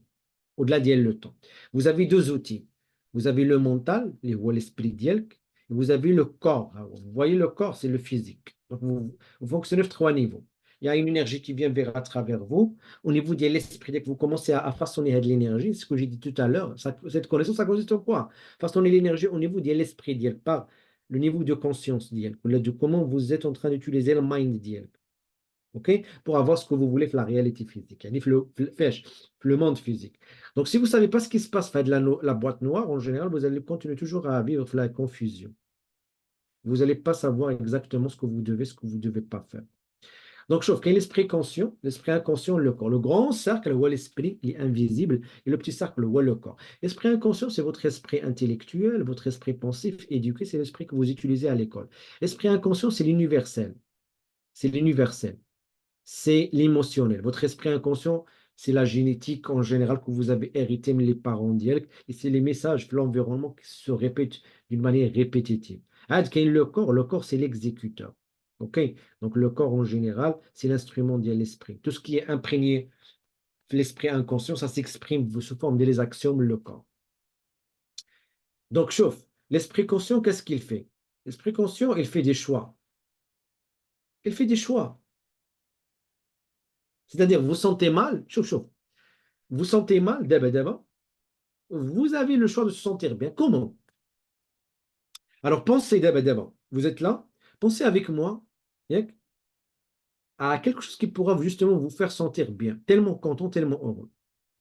Au-delà d'elle le temps. Vous avez deux outils. Vous avez le mental, l'esprit d'Yelk, et vous avez le corps. Alors, vous voyez le corps, c'est le physique. Donc, vous fonctionnez sur trois niveaux. Il y a une énergie qui vient vers à travers vous. Au niveau de l'esprit, dès que vous commencez à façonner de l'énergie, ce que j'ai dit tout à l'heure, cette connaissance, ça consiste en quoi? Façonner l'énergie au niveau de l'esprit d'Yelk, par le niveau de conscience d'Yelk, de comment vous êtes en train d'utiliser le mind d'Yelk. OK? Pour avoir ce que vous voulez, la réalité physique, يعني le monde physique. Donc, si vous ne savez pas ce qui se passe de la boîte noire, en général, vous allez continuer toujours à vivre la confusion. Vous n'allez pas savoir exactement ce que vous ne devez pas faire. Donc, sauf qu'il y a l'esprit conscient, l'esprit inconscient, le corps. Le grand cercle, où l'esprit, il est invisible, et le petit cercle, où le corps. L'esprit inconscient, c'est votre esprit intellectuel, votre esprit pensif, éduqué, c'est l'esprit que vous utilisez à l'école. L'esprit inconscient, c'est l'universel. C'est l'universel. C'est l'émotionnel. Votre esprit inconscient, c'est la génétique en général que vous avez hérité de les parents d'hier, et c'est les messages de l'environnement qui se répètent d'une manière répétitive. Le corps, c'est l'exécuteur. OK? Donc le corps en général, c'est l'instrument de l'esprit. Tout ce qui est imprégné de l'esprit inconscient, ça s'exprime sous forme des axiomes, le corps. Donc, chauffe. L'esprit conscient, qu'est-ce qu'il fait? L'esprit conscient, il fait des choix. Il fait des choix. C'est-à-dire, vous sentez mal, chauffe, chauffe. Vous sentez mal, d'abord, vous avez le choix de se sentir bien. Comment? Alors pensez d'abord, vous êtes là, pensez avec moi yak, à quelque chose qui pourra justement vous faire sentir bien, tellement content, tellement heureux.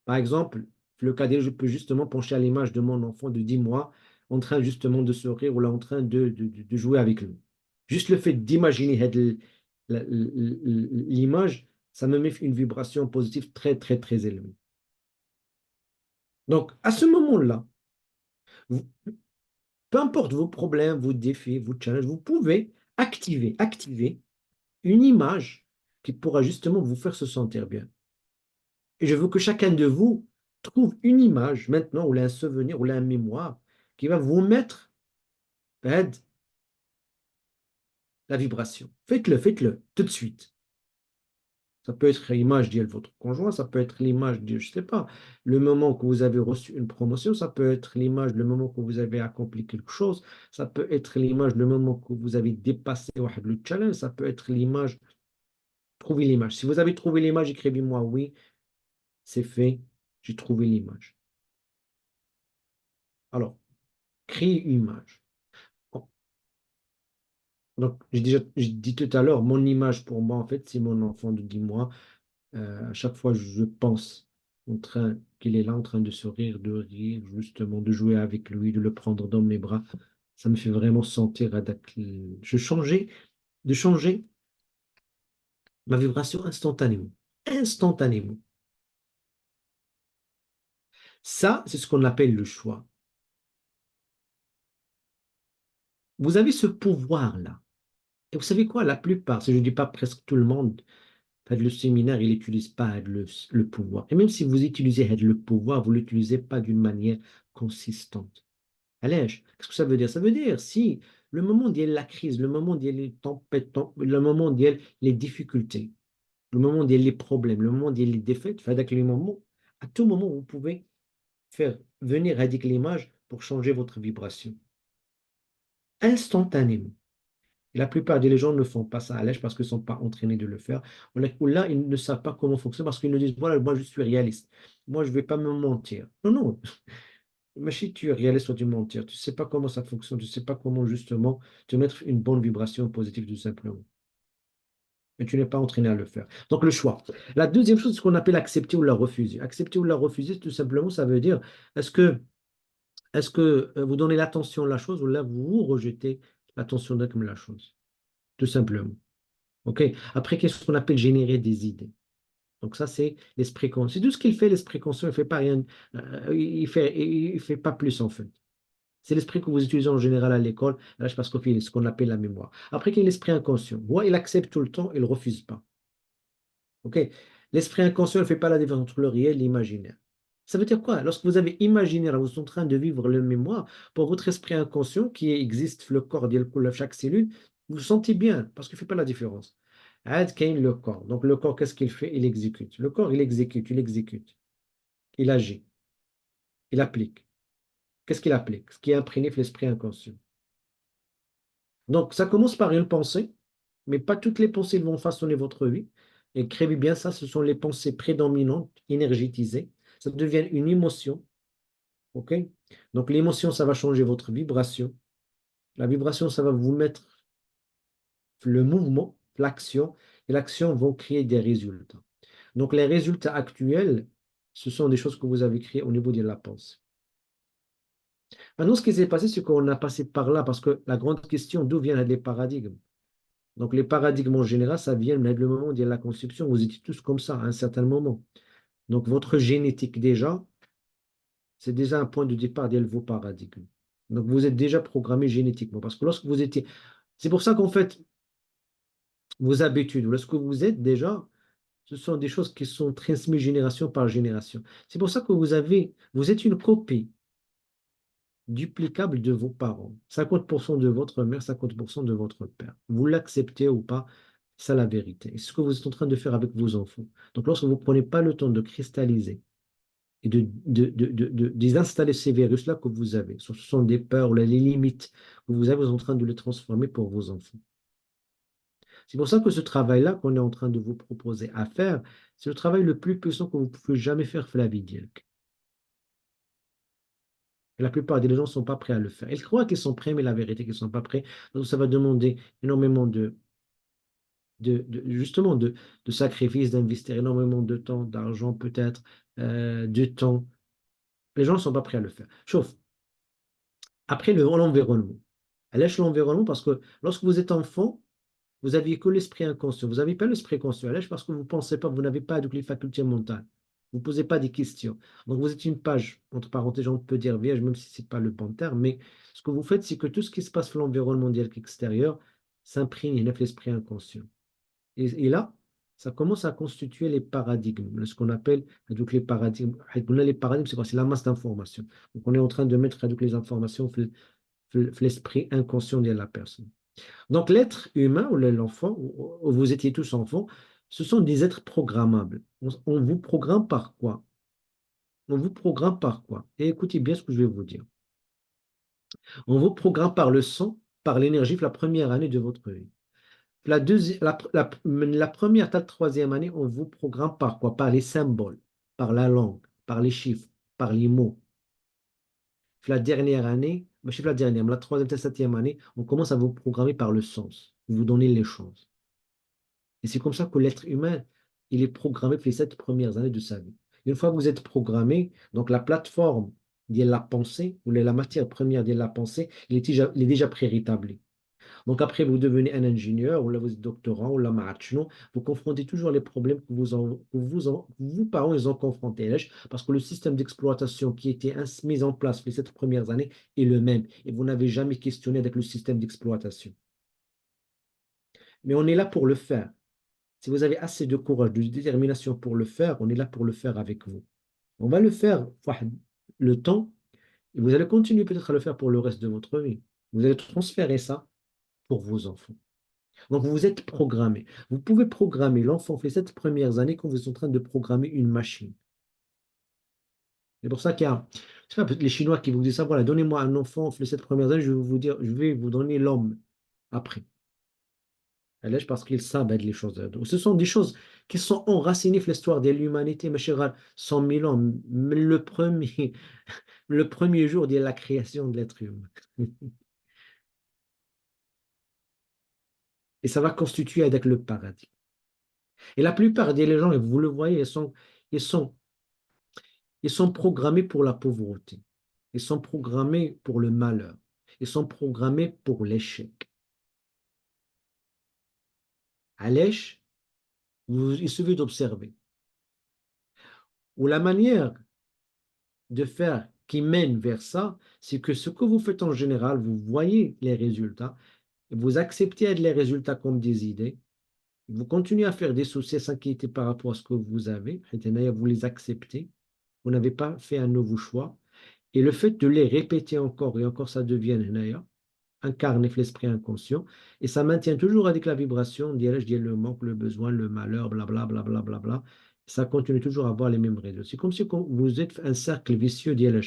Par exemple, le cas je peux justement pencher à l'image de mon enfant de 10 mois en train justement de sourire ou là en train de jouer avec lui. Juste le fait d'imaginer l'image, ça me met une vibration positive très, très, très élevée. Donc, à ce moment-là, peu importe vos problèmes, vos défis, vos challenges, vous pouvez activer une image qui pourra justement vous faire se sentir bien. Et je veux que chacun de vous trouve une image maintenant, ou là, un souvenir, ou là, un mémoire, qui va vous mettre aide, la vibration. Faites-le, tout de suite. Ça peut être l'image de votre conjoint, ça peut être l'image de, je ne sais pas, le moment que vous avez reçu une promotion, ça peut être l'image, le moment que vous avez accompli quelque chose, ça peut être l'image, le moment que vous avez dépassé le challenge, ça peut être l'image, trouvez l'image. Si vous avez trouvé l'image, écrivez-moi oui, c'est fait, j'ai trouvé l'image. Alors, créer une image. Bon, donc, j'ai dit tout à l'heure, mon image pour moi, en fait, c'est mon enfant de 10 mois. À chaque fois, je pense qu'il est là en train de sourire, de rire, justement, de jouer avec lui, de le prendre dans mes bras. Ça me fait vraiment sentir de changer ma vibration instantanément. Instantanément. Ça, c'est ce qu'on appelle le choix. Vous avez ce pouvoir-là. Et vous savez quoi, la plupart, si je ne dis pas presque tout le monde, le séminaire, il n'utilise pas le pouvoir. Et même si vous utilisez le pouvoir, vous ne l'utilisez pas d'une manière consistante. Allez, qu'est-ce que ça veut dire? Ça veut dire si le moment où il y a la crise, le moment où il y a les tempêtes, le moment où il y a les difficultés, le moment où il y a les problèmes, le moment où il y a les défaites, avec les moments, à tout moment, vous pouvez faire venir avec l'image pour changer votre vibration instantanément. Et la plupart des gens ne font pas ça à l'âge parce qu'ils ne sont pas entraînés de le faire. Ou là, ils ne savent pas comment fonctionner parce qu'ils nous disent, voilà, moi je suis réaliste. Moi, je ne vais pas me mentir. Non, non. Mais si tu es réaliste, toi, tu mentir. Tu ne sais pas comment ça fonctionne. Tu ne sais pas comment justement te mettre une bonne vibration positive tout simplement. Mais tu n'es pas entraîné à le faire. Donc, le choix. La deuxième chose, c'est ce qu'on appelle accepter ou la refuser. Accepter ou la refuser, tout simplement, ça veut dire, est-ce que, est-ce que vous donnez l'attention à la chose ou là, vous rejetez l'attention comme la chose. Tout simplement. OK? Après, qu'est-ce qu'on appelle générer des idées? Donc ça, c'est l'esprit conscient. C'est tout ce qu'il fait, l'esprit conscient, il ne fait pas rien, il fait pas plus en fait. C'est l'esprit que vous utilisez en général à l'école, là, je pense qu'on fait ce qu'on appelle la mémoire. Après, qu'il y a l'esprit inconscient. Moi, il accepte tout le temps, il ne refuse pas. OK? L'esprit inconscient ne fait pas la différence entre le réel et l'imaginaire. Ça veut dire quoi? Lorsque vous avez imaginaire, là, vous êtes en train de vivre le mémoire, pour votre esprit inconscient qui existe, le corps, chaque cellule, vous vous sentez bien parce qu'il ne fait pas la différence. Ad Kain, le corps. Donc le corps, qu'est-ce qu'il fait? Il exécute. Le corps, il exécute, il agit, il applique. Qu'est-ce qu'il applique? Ce qui est imprégné de l'esprit inconscient. Donc ça commence par une pensée, mais pas toutes les pensées vont façonner votre vie. Et créez bien ça, ce sont les pensées prédominantes, énergétisées. Ça devient une émotion. OK? Donc l'émotion, ça va changer votre vibration. La vibration, ça va vous mettre le mouvement, l'action, et l'action vont créer des résultats. Donc les résultats actuels, ce sont des choses que vous avez créées au niveau de la pensée. Maintenant, ce qui s'est passé, c'est qu'on a passé par là, parce que la grande question, d'où viennent les paradigmes? Donc les paradigmes en général, ça vient mais le moment où il y a la conception, vous étiez tous comme ça à un certain moment. Donc votre génétique déjà, c'est déjà un point de départ de vos paradigmes. Donc vous êtes déjà programmé génétiquement, parce que lorsque vous étiez... C'est pour ça qu'en fait, vos habitudes, lorsque vous êtes déjà, ce sont des choses qui sont transmises génération par génération. C'est pour ça que vous êtes une copie duplicable de vos parents. 50% de votre mère, 50% de votre père. Vous l'acceptez ou pas, c'est la vérité. Et c'est ce que vous êtes en train de faire avec vos enfants. Donc lorsque vous ne prenez pas le temps de cristalliser et de désinstaller ces virus-là que vous avez, ce sont des peurs, les limites que vous avez, vous êtes en train de les transformer pour vos enfants. C'est pour ça que ce travail-là qu'on est en train de vous proposer à faire, c'est le travail le plus puissant que vous pouvez jamais faire, Flavie Diak. Et la plupart des gens ne sont pas prêts à le faire. Ils croient qu'ils sont prêts, mais la vérité, qu'ils ne sont pas prêts. Donc, ça va demander énormément justement, de sacrifices, d'investir énormément de temps, d'argent peut-être, du temps. Les gens ne sont pas prêts à le faire. Sauf, après, l'environnement. Elle lèche l'environnement parce que lorsque vous êtes enfant, vous n'aviez que l'esprit inconscient. Vous n'avez pas l'esprit conscient. Elle lèche parce que vous ne pensez pas, vous n'avez pas donc les facultés mentales. Vous ne posez pas des questions. Donc, vous êtes une page, entre parenthèses, on peut dire vierge, même si ce n'est pas le bon terme, mais ce que vous faites, c'est que tout ce qui se passe dans l'environnement mondial extérieur s'imprègne dans l'esprit inconscient. Et là, ça commence à constituer les paradigmes, ce qu'on appelle donc les paradigmes. Les paradigmes, c'est quoi? C'est la masse d'informations. Donc, on est en train de mettre donc, les informations dans l'esprit inconscient de la personne. Donc, l'être humain ou l'enfant, ou vous étiez tous enfants, ce sont des êtres programmables. On vous programme par quoi? On vous programme par quoi? Et écoutez bien ce que je vais vous dire. On vous programme par le sang, par l'énergie, la première année de votre vie. La première, la troisième année, on vous programme par quoi? Par les symboles, par la langue, par les chiffres, par les mots. La dernière année, je sais pas la dernière, mais la troisième, la septième année, on commence à vous programmer par le sens, vous donner les choses. Et c'est comme ça que l'être humain, il est programmé pour les 7 premières années de sa vie. Une fois que vous êtes programmé, donc la plateforme de la pensée, ou la matière première de la pensée, il est déjà préétabli. Donc après, vous devenez un ingénieur, ou là vous êtes doctorant, ou là machin, vous confrontez toujours les problèmes que vos parents ils ont confrontés. Parce que le système d'exploitation qui était mis en place les 7 premières années est le même. Et vous n'avez jamais questionné avec le système d'exploitation. Mais on est là pour le faire. Si vous avez assez de courage, de détermination pour le faire, on est là pour le faire avec vous. On va le faire fouah, le temps, et vous allez continuer peut-être à le faire pour le reste de votre vie. Vous allez transférer ça pour vos enfants. Donc, vous êtes programmé. Vous pouvez programmer l'enfant les 7 premières années quand vous êtes en train de programmer une machine. C'est pour ça qu'il y a, je sais pas, peut-être les Chinois qui vous disent ça, voilà, donnez-moi un enfant les 7 premières années, je vais vous dire, je vais vous donner l'homme après. Parce qu'ils savent les choses. Donc, ce sont des choses qui sont enracinées dans l'histoire de l'humanité, mais 100 000 ans, mais le premier jour de la création de l'être humain. Et ça va constituer avec le paradis. Et la plupart des gens, et vous le voyez, ils sont Ils sont programmés pour la pauvreté. Ils sont programmés pour le malheur. Ils sont programmés pour l'échec. À l'échec, il suffit d'observer. Ou la manière de faire qui mène vers ça, c'est que ce que vous faites en général, vous voyez les résultats, vous acceptez les résultats comme des idées, vous continuez à faire des soucis, s'inquiéter par rapport à ce que vous avez, vous les acceptez, vous n'avez pas fait un nouveau choix, et le fait de les répéter encore et encore, ça devient incarne l'esprit inconscient et ça maintient toujours avec la vibration, dit le manque, le besoin, le malheur, blablabla, blablabla. Ça continue toujours à avoir les mêmes résultats. C'est comme si vous êtes un cercle vicieux de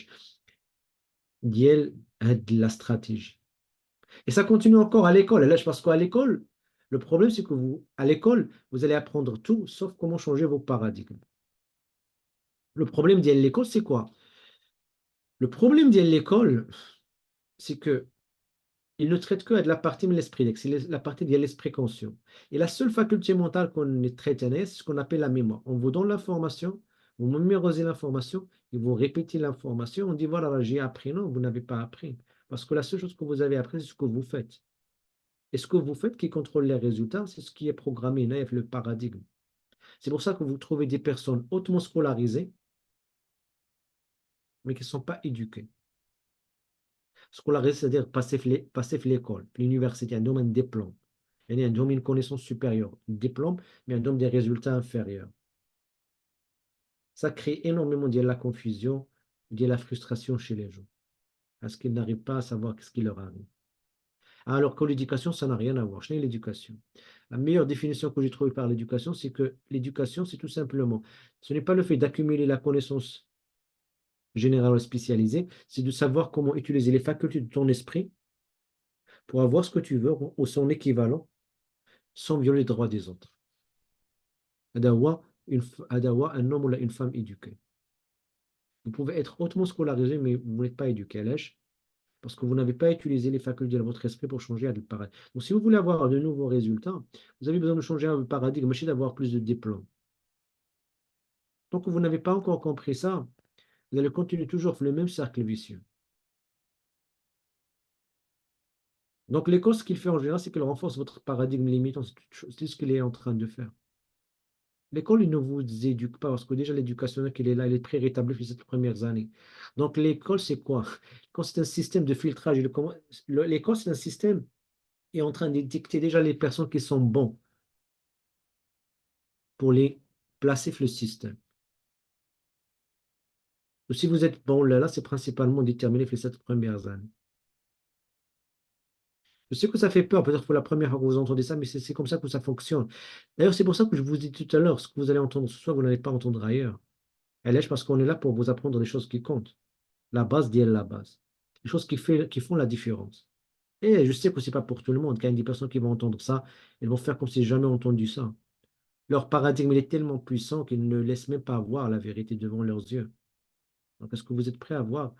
la stratégie. Et ça continue encore à l'école. Parce qu'à l'école, le problème, c'est que à l'école, vous allez apprendre tout sauf comment changer vos paradigmes. Le problème de l'école, c'est quoi? Le problème de l'école, c'est que il ne traite que de la partie de l'esprit, donc c'est la partie de l'esprit conscient. Et la seule faculté mentale qu'on traite, c'est ce qu'on appelle la mémoire. On vous donne l'information, vous mémorisez l'information, et vous répétez l'information. On dit, voilà, là, j'ai appris. Non, vous n'avez pas appris. Parce que la seule chose que vous avez appris, c'est ce que vous faites. Et ce que vous faites qui contrôle les résultats, c'est ce qui est programmé, le paradigme. C'est pour ça que vous trouvez des personnes hautement scolarisées, mais qui ne sont pas éduquées. Scolarisées, c'est-à-dire passer l'école, l'université, un domaine diplôme. Il y a un domaine de connaissance supérieure, diplôme, mais un domaine des résultats inférieurs. Ça crée énormément de la confusion, de la frustration chez les gens, parce qu'ils n'arrivent pas à savoir ce qui leur arrive. Alors que l'éducation, ça n'a rien à voir. Je n'ai l'éducation. La meilleure définition que j'ai trouvée par l'éducation, c'est que l'éducation, c'est tout simplement, ce n'est pas le fait d'accumuler la connaissance générale ou spécialisée, c'est de savoir comment utiliser les facultés de ton esprit pour avoir ce que tu veux ou son équivalent sans violer les droits des autres. Adawa, Adawa, un homme ou une femme éduquée. Vous pouvez être hautement scolarisé, mais vous n'êtes pas éduqué à l'âge parce que vous n'avez pas utilisé les facultés de votre esprit pour changer le paradigme. Donc, si vous voulez avoir de nouveaux résultats, vous avez besoin de changer un paradigme, mais d'avoir plus de diplômes. Donc, vous n'avez pas encore compris ça, vous allez continuer toujours le même cercle vicieux. Donc, l'école, ce qu'il fait en général, c'est qu'il renforce votre paradigme limitant. C'est ce qu'il est en train de faire. L'école, il ne vous éduque pas parce que déjà, l'éducation qu'il est là, il est très rétabli pour ces 7 premières années. Donc, l'école, c'est quoi? Quand c'est un système de filtrage, l'école, c'est un système qui est en train de dicter déjà les personnes qui sont bons pour les placer dans le système. Donc, si vous êtes bon là, c'est principalement déterminé pour les 7 premières années. Je sais que ça fait peur, peut-être pour la première fois que vous entendez ça, mais c'est comme ça que ça fonctionne. D'ailleurs, c'est pour ça que je vous dis tout à l'heure, ce que vous allez entendre ce soir, vous n'allez pas entendre ailleurs. Parce qu'on est là pour vous apprendre des choses qui comptent. La base dit la base. Les choses qui font la différence. Et je sais que ce n'est pas pour tout le monde. Quand il y a des personnes qui vont entendre ça, elles vont faire comme si jamais entendu ça. Leur paradigme il est tellement puissant qu'ils ne laissent même pas voir la vérité devant leurs yeux. Donc, est-ce que vous êtes prêt à voir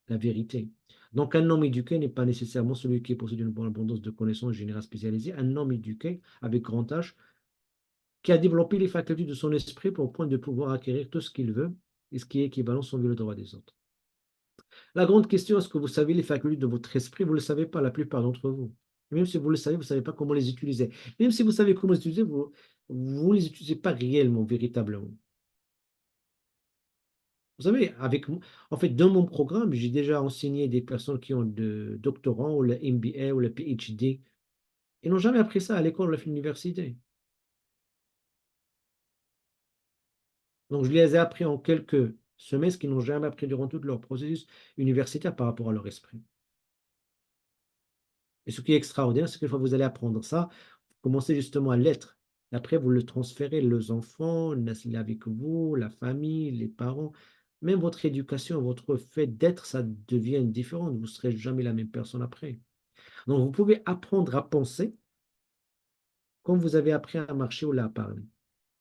la vérité? Donc, un homme éduqué n'est pas nécessairement celui qui possède une bonne abondance de connaissances générales spécialisées. Un homme éduqué, avec grand H, qui a développé les facultés de son esprit pour au point de pouvoir acquérir tout ce qu'il veut et ce qui est équivalent sans violer le droit des autres. La grande question, est-ce que vous savez les facultés de votre esprit? Vous ne le savez pas, la plupart d'entre vous. Même si vous le savez, vous ne savez pas comment les utiliser. Même si vous savez comment les utiliser, vous ne les utilisez pas réellement, véritablement. Vous savez, en fait, dans mon programme, j'ai déjà enseigné des personnes qui ont de doctorants ou le MBA ou le PhD. Ils n'ont jamais appris ça à l'école ou à l'université. Donc, je les ai appris en quelques semaines, ce qu'ils n'ont jamais appris durant tout leur processus universitaire par rapport à leur esprit. Et ce qui est extraordinaire, c'est qu'une fois que vous allez apprendre ça, vous commencez justement à l'être. Et après, vous le transférez, les enfants, avec vous, la famille, les parents, même votre éducation, votre fait d'être, ça devient différent. Vous ne serez jamais la même personne après. Donc, vous pouvez apprendre à penser comme vous avez appris à marcher ou à parler.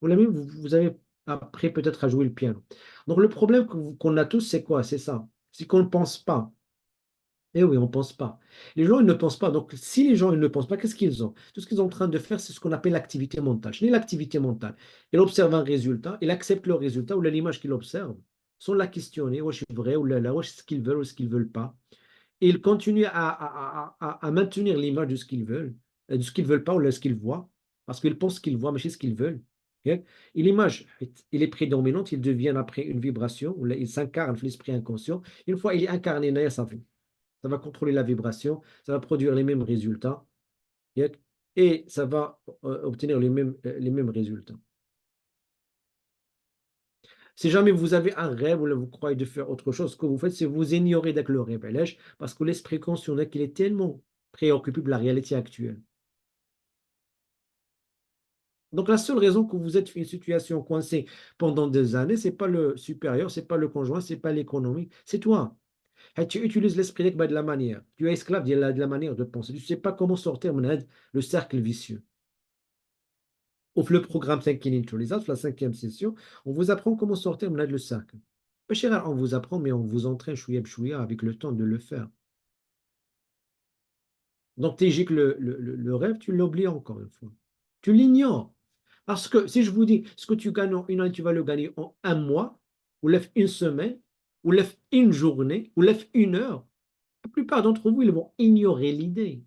Ou la même, vous avez appris peut-être à jouer le piano. Donc, le problème qu'on a tous, c'est quoi? C'est ça. C'est qu'on ne pense pas. Eh oui, on ne pense pas. Les gens, ils ne pensent pas. Donc, si les gens, ils ne pensent pas, qu'est-ce qu'ils ont? Tout ce qu'ils sont en train de faire, c'est ce qu'on appelle l'activité mentale. Je dis l'activité mentale. Il observe un résultat, il accepte le résultat ou l'image qu'il observe, sans la questionner, ouais, c'est vrai ou là, ouais, c'est ce qu'ils veulent ou ce qu'ils ne veulent pas. Et ils continuent à maintenir l'image de ce qu'ils veulent, de ce qu'ils ne veulent pas ou de ce qu'ils voient, parce qu'ils pensent qu'ils voient, mais c'est ce qu'ils veulent. Ok. Et l'image, il est prédominante, il devient après une vibration, ou là, il s'incarne l'esprit inconscient. Une fois il est incarné, ça va contrôler la vibration, ça va produire les mêmes résultats, et ça va obtenir les mêmes résultats. Si jamais vous avez un rêve ou là, vous croyez de faire autre chose, ce que vous faites, c'est vous ignorer dès que le rêve est lèche, parce que l'esprit conscient, dès qu'il est tellement préoccupé par la réalité actuelle. Donc la seule raison que vous êtes dans une situation coincée pendant des années, c'est pas le supérieur, c'est pas le conjoint, c'est pas l'économie, c'est toi. Et tu utilises l'esprit de la manière. Tu es esclave de la manière de penser. Tu ne sais pas comment sortir le cercle vicieux. Ouf, le programme 5 Intelligence, la cinquième session, on vous apprend comment sortir le cercle. Pas cher, on vous apprend, mais on vous entraîne chouïa chouïa avec le temps de le faire. Donc, tu que le rêve, tu l'oublies encore une fois. Tu l'ignores. Parce que si je vous dis ce que tu gagnes en une année, tu vas le gagner en un mois, ou lève une semaine, ou lève une journée, ou lève une heure, la plupart d'entre vous, ils vont ignorer l'idée,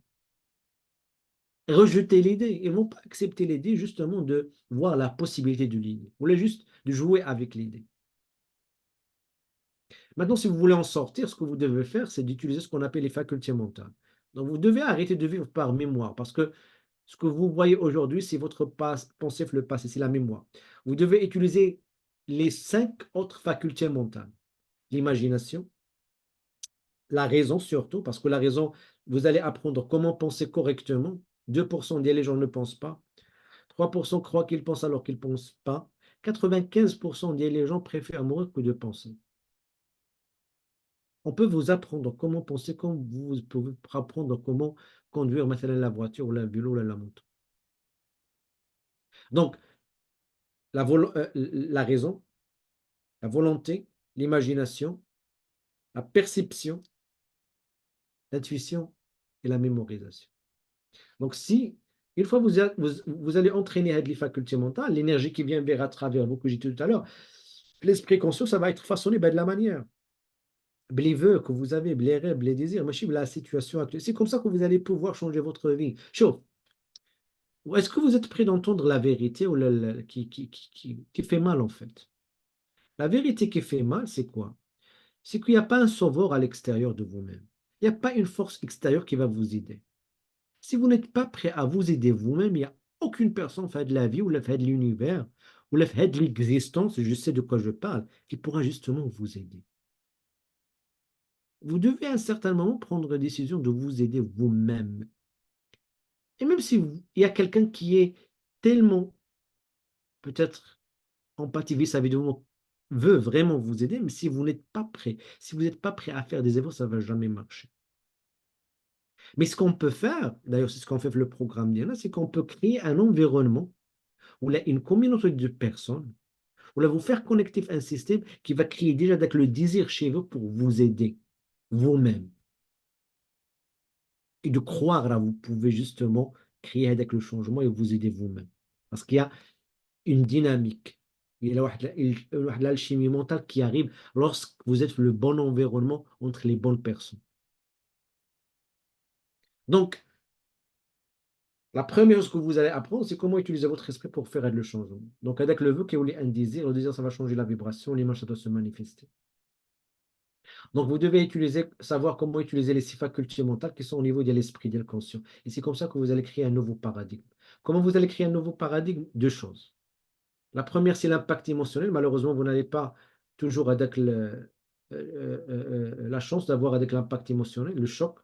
rejeter l'idée. Ils ne vont pas accepter l'idée justement de voir la possibilité de l'idée. Vous voulez juste de jouer avec l'idée. Maintenant, si vous voulez en sortir, ce que vous devez faire, c'est d'utiliser ce qu'on appelle les facultés mentales. Donc, vous devez arrêter de vivre par mémoire, parce que ce que vous voyez aujourd'hui, c'est votre pensée, le passé, c'est la mémoire. Vous devez utiliser les 5 autres facultés mentales. L'imagination, la raison surtout, parce que la raison, vous allez apprendre comment penser correctement. 2% des gens ne pensent pas. 3% croient qu'ils pensent alors qu'ils ne pensent pas. 95% des gens préfèrent mourir que de penser. On peut vous apprendre comment penser, comme vous pouvez apprendre comment conduire maintenant la voiture, ou la vélo, ou la moto. Donc, la raison, la volonté, l'imagination, la perception, l'intuition et la mémorisation. Donc, si, une fois vous allez entraîner les facultés mentales, l'énergie qui vient vers à travers vous, que j'ai dit tout à l'heure, l'esprit conscient, ça va être façonné de la manière. Les vœux que vous avez, les rêves, les désirs, la situation actuelle. C'est comme ça que vous allez pouvoir changer votre vie. Chaud. Est-ce que vous êtes prêt d'entendre la vérité ou qui fait mal en fait? La vérité qui fait mal, c'est quoi? C'est qu'il n'y a pas un sauveur à l'extérieur de vous-même. Il n'y a pas une force extérieure qui va vous aider. Si vous n'êtes pas prêt à vous aider vous-même, il n'y a aucune personne fait de la vie ou la fait de l'univers ou la fait de l'existence, je sais de quoi je parle, qui pourra justement vous aider. Vous devez à un certain moment prendre la décision de vous aider vous-même. Et même si il y a quelqu'un qui est tellement peut-être empathie sa vie de vous, veut vraiment vous aider, mais si vous n'êtes pas prêt, si vous n'êtes pas prêt à faire des efforts, ça ne va jamais marcher. Mais ce qu'on peut faire, d'ailleurs, c'est ce qu'on fait avec le programme Diana, c'est qu'on peut créer un environnement où il y a une communauté de personnes Ou là, vous faire connecter un système qui va créer déjà avec le désir chez vous pour vous aider vous-même. Et de croire là, vous pouvez justement créer avec le changement et vous aider vous-même. Parce qu'il y a une dynamique. Il y a l'alchimie mentale qui arrive lorsque vous êtes le bon environnement entre les bonnes personnes. Donc, la première chose que vous allez apprendre, c'est comment utiliser votre esprit pour faire le changement. Donc, avec le vœu qui est un désir, le désir, ça va changer la vibration, l'image, ça doit se manifester. Donc, vous devez savoir comment utiliser les six facultés mentales qui sont au niveau de l'esprit, de l'inconscient. Et c'est comme ça que vous allez créer un nouveau paradigme. Comment vous allez créer un nouveau paradigme? Deux choses. La première, c'est l'impact émotionnel. Malheureusement, vous n'avez pas toujours avec la chance d'avoir avec l'impact émotionnel, le choc.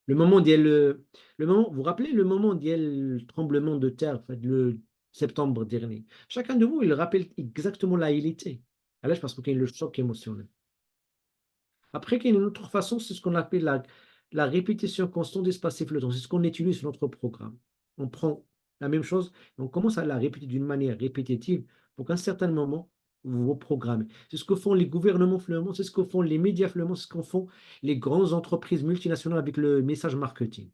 Le moment d'il y a le moment, vous vous rappelez le moment d'il y a le tremblement de terre, en fait, le septembre dernier. Chacun de vous, il rappelle exactement là où il était. Alors, parce qu'il y a le choc émotionnel. Après, il y a une autre façon, c'est ce qu'on appelle la répétition constante d'espace et flottant. C'est ce qu'on utilise sur notre programme. On prend la même chose et on commence à la répéter d'une manière répétitive pour qu'à un certain moment, vous vous programmez. C'est ce que font les gouvernements fleurants, c'est ce que font les médias fleurants, c'est ce que font les grandes entreprises multinationales avec le message marketing.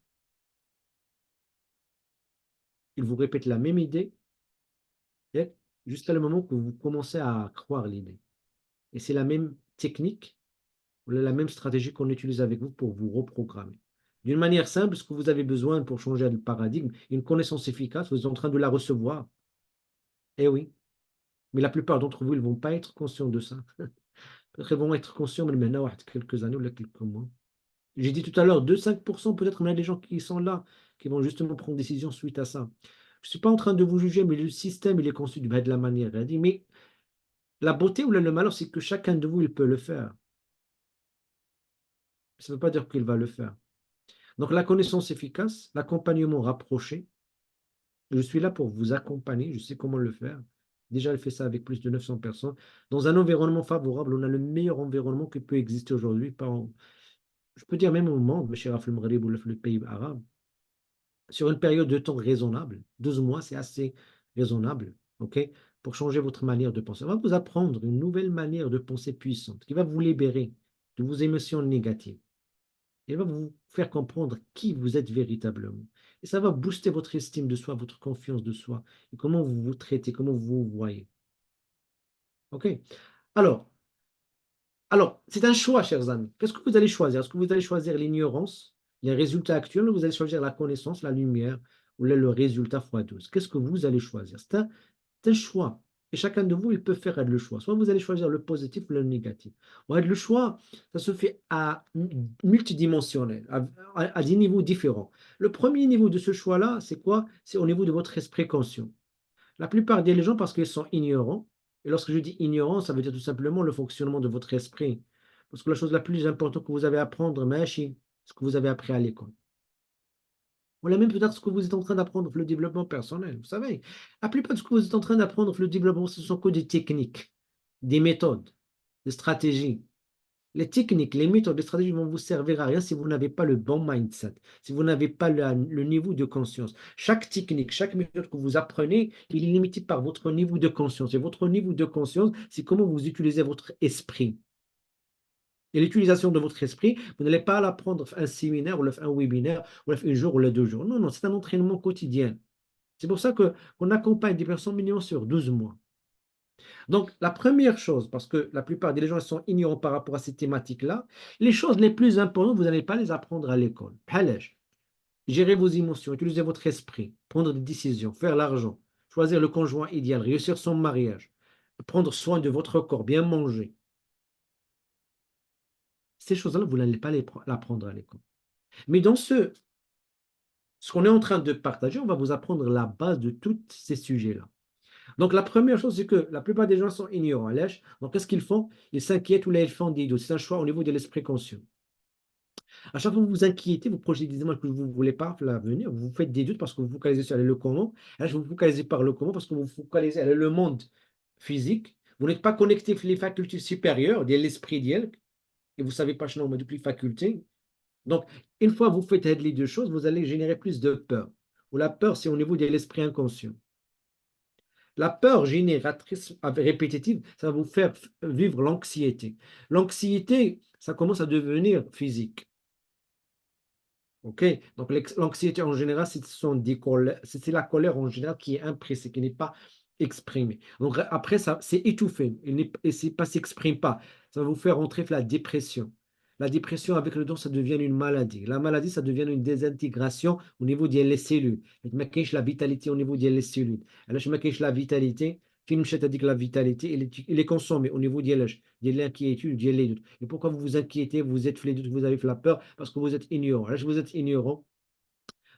Ils vous répètent la même idée et jusqu'à le moment que vous commencez à croire l'idée. Et c'est la même technique la même stratégie qu'on utilise avec vous pour vous reprogrammer. D'une manière simple, ce que vous avez besoin pour changer le paradigme, une connaissance efficace, vous êtes en train de la recevoir. Eh oui, mais la plupart d'entre vous, ils ne vont pas être conscients de ça. Peut-être qu'ils vont être conscients, mais maintenant, quelques années ou quelques mois. J'ai dit tout à l'heure, 2-5%, peut-être, mais il y a des gens qui sont là, qui vont justement prendre des décisions suite à ça. Je ne suis pas en train de vous juger, mais le système, il est conçu de la manière. Il a dit, mais la beauté ou le malheur, c'est que chacun de vous, il peut le faire. Ça ne veut pas dire qu'il va le faire. Donc, la connaissance efficace, l'accompagnement rapproché, je suis là pour vous accompagner, je sais comment le faire. Déjà, elle fait ça avec plus de 900 personnes. Dans un environnement favorable, on a le meilleur environnement qui peut exister aujourd'hui, je peux dire même au monde, mes chers Afle Maghreb ou le pays arabe, sur une période de temps raisonnable. 12 mois, c'est assez raisonnable, ok, pour changer votre manière de penser. On va vous apprendre une nouvelle manière de penser puissante qui va vous libérer de vos émotions négatives. Il va vous faire comprendre qui vous êtes véritablement. Et ça va booster votre estime de soi, votre confiance de soi, et comment vous vous traitez, comment vous vous voyez. OK? Alors, c'est un choix, chers amis. Qu'est-ce que vous allez choisir? Est-ce que vous allez choisir l'ignorance, les résultats actuels, ou vous allez choisir la connaissance, la lumière, ou le résultat x12? Qu'est-ce que vous allez choisir? C'est un choix. Et chacun de vous, il peut faire le choix. Soit vous allez choisir le positif ou le négatif. Ouais, le choix, ça se fait à multidimensionnel, à des niveaux différents. Le premier niveau de ce choix-là, c'est quoi? C'est au niveau de votre esprit conscient. La plupart des gens, parce qu'ils sont ignorants, et lorsque je dis ignorant, ça veut dire tout simplement le fonctionnement de votre esprit. Parce que la chose la plus importante que vous avez à apprendre, c'est ce que vous avez appris à l'école. Voilà même peut-être ce que vous êtes en train d'apprendre le développement personnel. Vous savez, la plupart de ce que vous êtes en train d'apprendre le développement, ce sont que des techniques, des méthodes, des stratégies. Les techniques, les méthodes, les stratégies vont vous servir à rien si vous n'avez pas le bon mindset, si vous n'avez pas le niveau de conscience. Chaque technique, chaque méthode que vous apprenez, il est limité par votre niveau de conscience. Et votre niveau de conscience, c'est comment vous utilisez votre esprit. Et l'utilisation de votre esprit, vous n'allez pas l'apprendre un séminaire ou un webinaire ou un jour ou les 2 jours. Non, non, c'est un entraînement quotidien. C'est pour ça qu'on accompagne des personnes minimum sur 12 mois. Donc, la première chose, parce que la plupart des gens sont ignorants par rapport à ces thématiques-là, les choses les plus importantes, vous n'allez pas les apprendre à l'école. Halaj, gérer vos émotions, utiliser votre esprit, prendre des décisions, faire l'argent, choisir le conjoint idéal, réussir son mariage, prendre soin de votre corps, bien manger. Ces choses-là, vous n'allez pas l'apprendre à l'école. Mais dans ce qu'on est en train de partager, on va vous apprendre la base de tous ces sujets-là. Donc, la première chose, c'est que la plupart des gens sont ignorants. Donc, qu'est-ce qu'ils font? Ils s'inquiètent ou là, ils font des doutes. C'est un choix au niveau de l'esprit conscient. À chaque fois que vous vous inquiétez, vous projetez des images que vous ne voulez pas l'avenir, vous faites des doutes parce que vous vous focalisez sur le comment. Là, vous vous focalisez par le comment parce que vous vous focalisez sur le monde physique. Vous n'êtes pas connecté avec les facultés supérieures, l'esprit d'elle, et vous ne savez pas changer depuis les facultés. Donc, une fois que vous faites les deux choses, vous allez générer plus de peur. Ou la peur, c'est au niveau de l'esprit inconscient. La peur génératrice répétitive, ça va vous faire vivre l'anxiété. L'anxiété, ça commence à devenir physique. OK? Donc, l'anxiété en général, c'est la colère en général qui est imprécise, qui n'est pas exprimée. Donc, après, ça, c'est étouffé. Et c'est pas s'exprime pas. Ça va vous faire entrer la dépression. La dépression, avec le temps, ça devient une maladie. La maladie, ça devient une désintégration au niveau des cellules. ما كاينش la vitalité au niveau des cellules. علاش ما كاينش la vitalité فين مشات هذيك la vitalité il est consommé au niveau ديال l'inquiétude ديال les doutes. Et pourquoi vous vous inquiétez, vous êtes les doutes, vous avez la peur? Parce que vous êtes ignorant. Là, vous êtes ignorant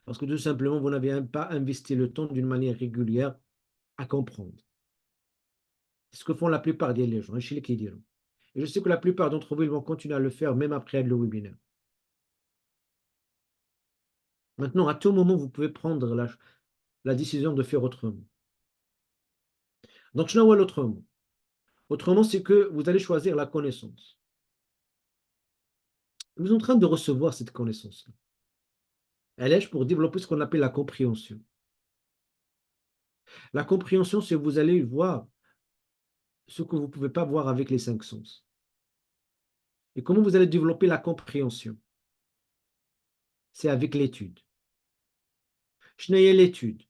parce que tout simplement, vous n'avez pas investi le temps d'une manière régulière à comprendre. C'est ce que font la plupart des gens. Chez les qui diront. Et je sais que la plupart d'entre vous, ils vont continuer à le faire même après le webinaire. Maintenant, à tout moment, vous pouvez prendre la décision de faire autrement. Donc, je n'envoie l'autrement. Autrement, c'est que vous allez choisir la connaissance. Vous êtes en train de recevoir cette connaissance-là. Elle est pour développer ce qu'on appelle la compréhension. La compréhension, c'est que vous allez voir ce que vous ne pouvez pas voir avec les cinq sens. Et comment vous allez développer la compréhension? C'est avec l'étude. Schneier l'étude.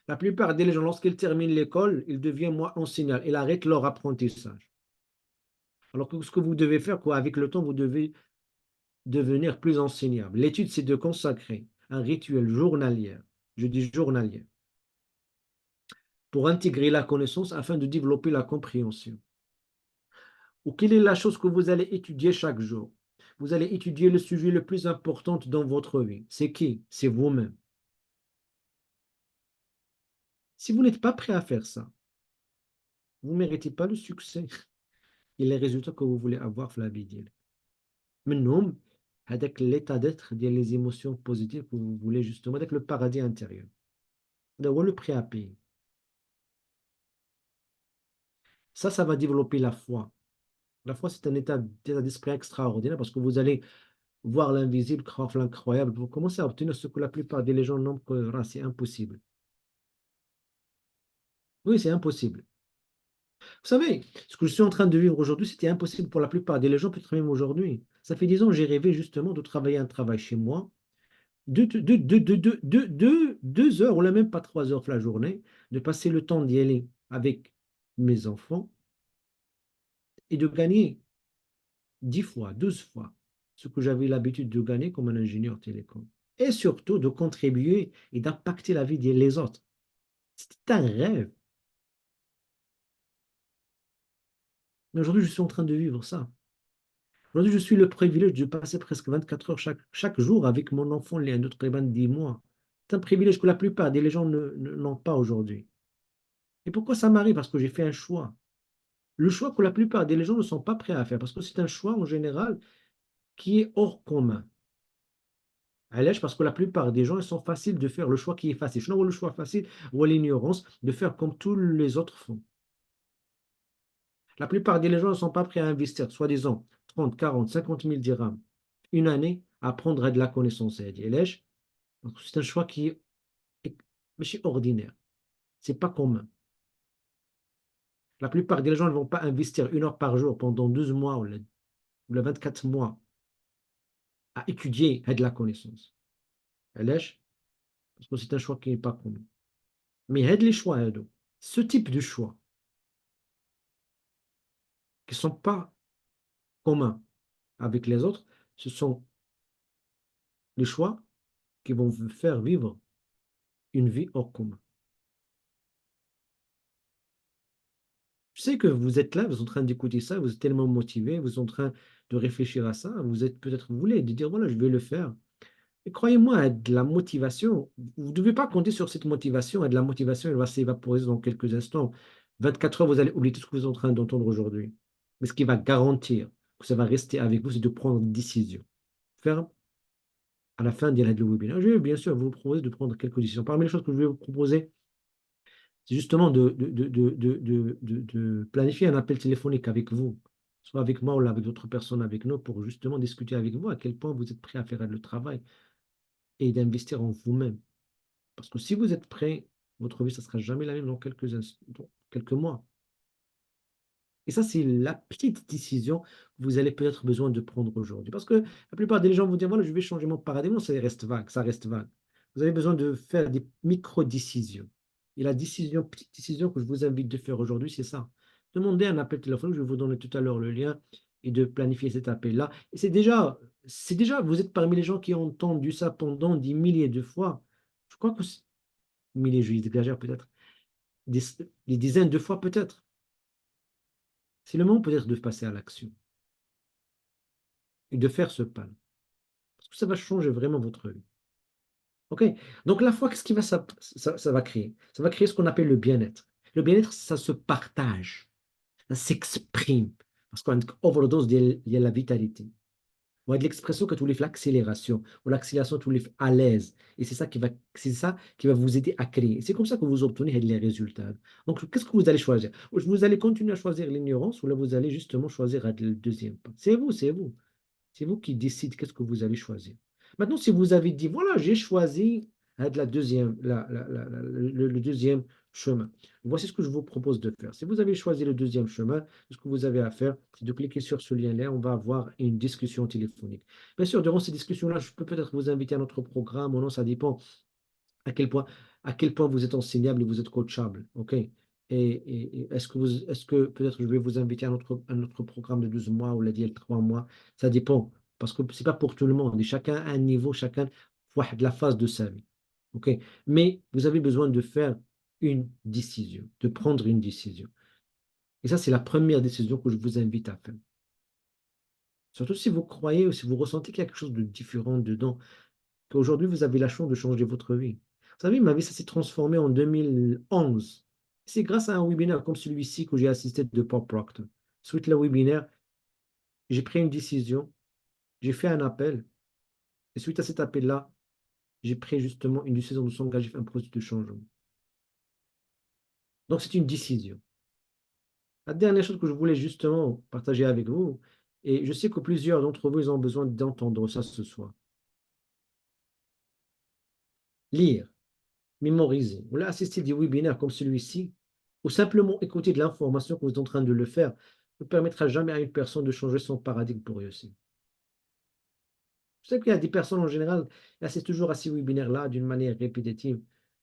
La plupart des gens, lorsqu'ils terminent l'école, ils deviennent moins enseignants. Ils arrêtent leur apprentissage. Alors que ce que vous devez faire, quoi, avec le temps, vous devez devenir plus enseignable. L'étude, c'est de consacrer un rituel journalier, je dis journalier, pour intégrer la connaissance afin de développer la compréhension. Ou quelle est la chose que vous allez étudier chaque jour? Vous allez étudier le sujet le plus important dans votre vie. C'est qui? C'est vous-même. Si vous n'êtes pas prêt à faire ça, vous ne méritez pas le succès et les résultats que vous voulez avoir dans la vie. منهم هذاك l'état d'être ديال les émotions positives que vous voulez justement avec le paradis intérieur. هذا هو le prix à payer. Ça va développer la foi. La foi, c'est un état d'esprit extraordinaire parce que vous allez voir l'invisible, croire l'incroyable. Vous commencez à obtenir ce que la plupart des gens n'ont que c'est impossible. Oui, c'est impossible. Vous savez, ce que je suis en train de vivre aujourd'hui, c'était impossible pour la plupart des gens, peut-être même aujourd'hui. Ça fait 10 ans, j'ai rêvé justement de travailler un travail chez moi, 2 heures, ou même pas 3 heures la journée, de passer le temps d'y aller avec mes enfants et de gagner 10 fois, 12 fois ce que j'avais l'habitude de gagner comme un ingénieur télécom. Et surtout de contribuer et d'impacter la vie des autres. C'était un rêve. Mais aujourd'hui, je suis en train de vivre ça. Aujourd'hui, je suis le privilège de passer presque 24 heures chaque jour avec mon enfant, les un autre 10 mois. C'est un privilège que la plupart des gens n'ont pas aujourd'hui. Et pourquoi ça m'arrive? Parce que j'ai fait un choix. Le choix que la plupart des gens ne sont pas prêts à faire, parce que c'est un choix en général qui est hors commun. علاش parce que la plupart des gens, ils sont faciles de faire le choix qui est facile. شنو هو le choix facile ou l'ignorance de faire comme tous les autres font. La plupart des gens ne sont pas prêts à investir, soi-disant, 30, 40, 50 000 dirhams une année à apprendre à de la connaissance. علاش parce que c'est un choix qui est ماشي ordinaire. C'est pas commun. La plupart des gens ne vont pas investir 1 heure par jour pendant 12 mois ou 24 mois à étudier à de la connaissance. علاش parce que c'est un choix qui n'est pas commun. Mais les choix, ce type de choix, qui ne sont pas communs avec les autres, ce sont les choix qui vont vous faire vivre une vie hors commun. Je sais que vous êtes là, vous êtes en train d'écouter ça, vous êtes tellement motivé, vous êtes en train de réfléchir à ça, vous êtes peut-être, vous voulez de dire, voilà, je vais le faire. Et croyez-moi, de la motivation, vous ne devez pas compter sur cette motivation, et de la motivation, elle va s'évaporer dans quelques instants. 24 heures, vous allez oublier tout ce que vous êtes en train d'entendre aujourd'hui. Mais ce qui va garantir que ça va rester avec vous, c'est de prendre une décision ferme à la fin de la webinaire. Je vais bien sûr vous proposer de prendre quelques décisions. Parmi les choses que je vais vous proposer, c'est justement de planifier un appel téléphonique avec vous, soit avec moi ou avec d'autres personnes avec nous, pour justement discuter avec vous à quel point vous êtes prêt à faire le travail et d'investir en vous-même. Parce que si vous êtes prêt votre vie, ça ne sera jamais la même dans quelques mois. Et ça, c'est la petite décision que vous allez peut-être besoin de prendre aujourd'hui. Parce que la plupart des gens vont dire, voilà, je vais changer mon paradigme. Non, ça reste vague, ça reste vague. Vous avez besoin de faire des micro-décisions. Et la décision, petite décision que je vous invite de faire aujourd'hui, c'est ça. Demandez un appel téléphonique, je vais vous donner tout à l'heure le lien, et de planifier cet appel-là. Et c'est déjà, vous êtes parmi les gens qui ont entendu ça pendant des milliers de fois. Je crois que milliers, je exagère peut-être, des, des dizaines de fois peut-être. C'est le moment peut-être de passer à l'action et de faire ce pas. Parce que ça va changer vraiment votre vie. OK? Donc la foi, qu'est-ce qui va ça va créer? Ça va créer ce qu'on appelle le bien-être. Le bien-être, ça se partage, ça s'exprime. Parce qu'avec overdose, il y a la vitalité. On a de l'expression que tu voulais faire l'accélération, ou l'accélération, tu voulais faire à l'aise. Et c'est ça qui va vous aider à créer. C'est comme ça que vous obtenez les résultats. Donc, qu'est-ce que vous allez choisir? Vous allez continuer à choisir l'ignorance, ou là, vous allez justement choisir le deuxième pas. C'est vous, c'est vous. C'est vous qui décidez qu'est-ce que vous allez choisir. Maintenant, si vous avez dit, voilà, j'ai choisi la deuxième, le deuxième chemin. Voici ce que je vous propose de faire. Si vous avez choisi le deuxième chemin, ce que vous avez à faire, c'est de cliquer sur ce lien-là. On va avoir une discussion téléphonique. Bien sûr, durant ces discussions-là, je peux peut-être vous inviter à notre programme ou non, ça dépend à quel point, à quel point vous êtes enseignable et vous êtes coachable. OK? Et est-ce que peut-être je vais vous inviter à notre programme de 12 mois ou la DL 3 mois? Ça dépend. Parce que c'est pas pour tout le monde. Et chacun a un niveau, chacun voit de la phase de sa vie. OK? Mais vous avez besoin de faire une décision, de prendre une décision. Et ça, c'est la première décision que je vous invite à faire. Surtout si vous croyez ou si vous ressentez qu'il y a quelque chose de différent dedans, qu'aujourd'hui, vous avez la chance de changer votre vie. Vous savez, ma vie, ça s'est transformé en 2011. C'est grâce à un webinaire comme celui-ci que j'ai assisté de Bob Proctor. Suite au webinaire, j'ai pris une décision, j'ai fait un appel, et suite à cet appel-là, j'ai pris justement une décision de s'engager dans un processus de changement. Donc, c'est une décision. La dernière chose que je voulais justement partager avec vous, et je sais que plusieurs d'entre vous ils ont besoin d'entendre ça ce soir. Lire, mémoriser, ou là, assister à des webinaires comme celui-ci, ou simplement écouter de l'information que vous êtes en train de le faire, ne permettra jamais à une personne de changer son paradigme pour réussir. Je sais qu'il y a des personnes en général qui assistent toujours à ces webinaires-là d'une manière répétitive.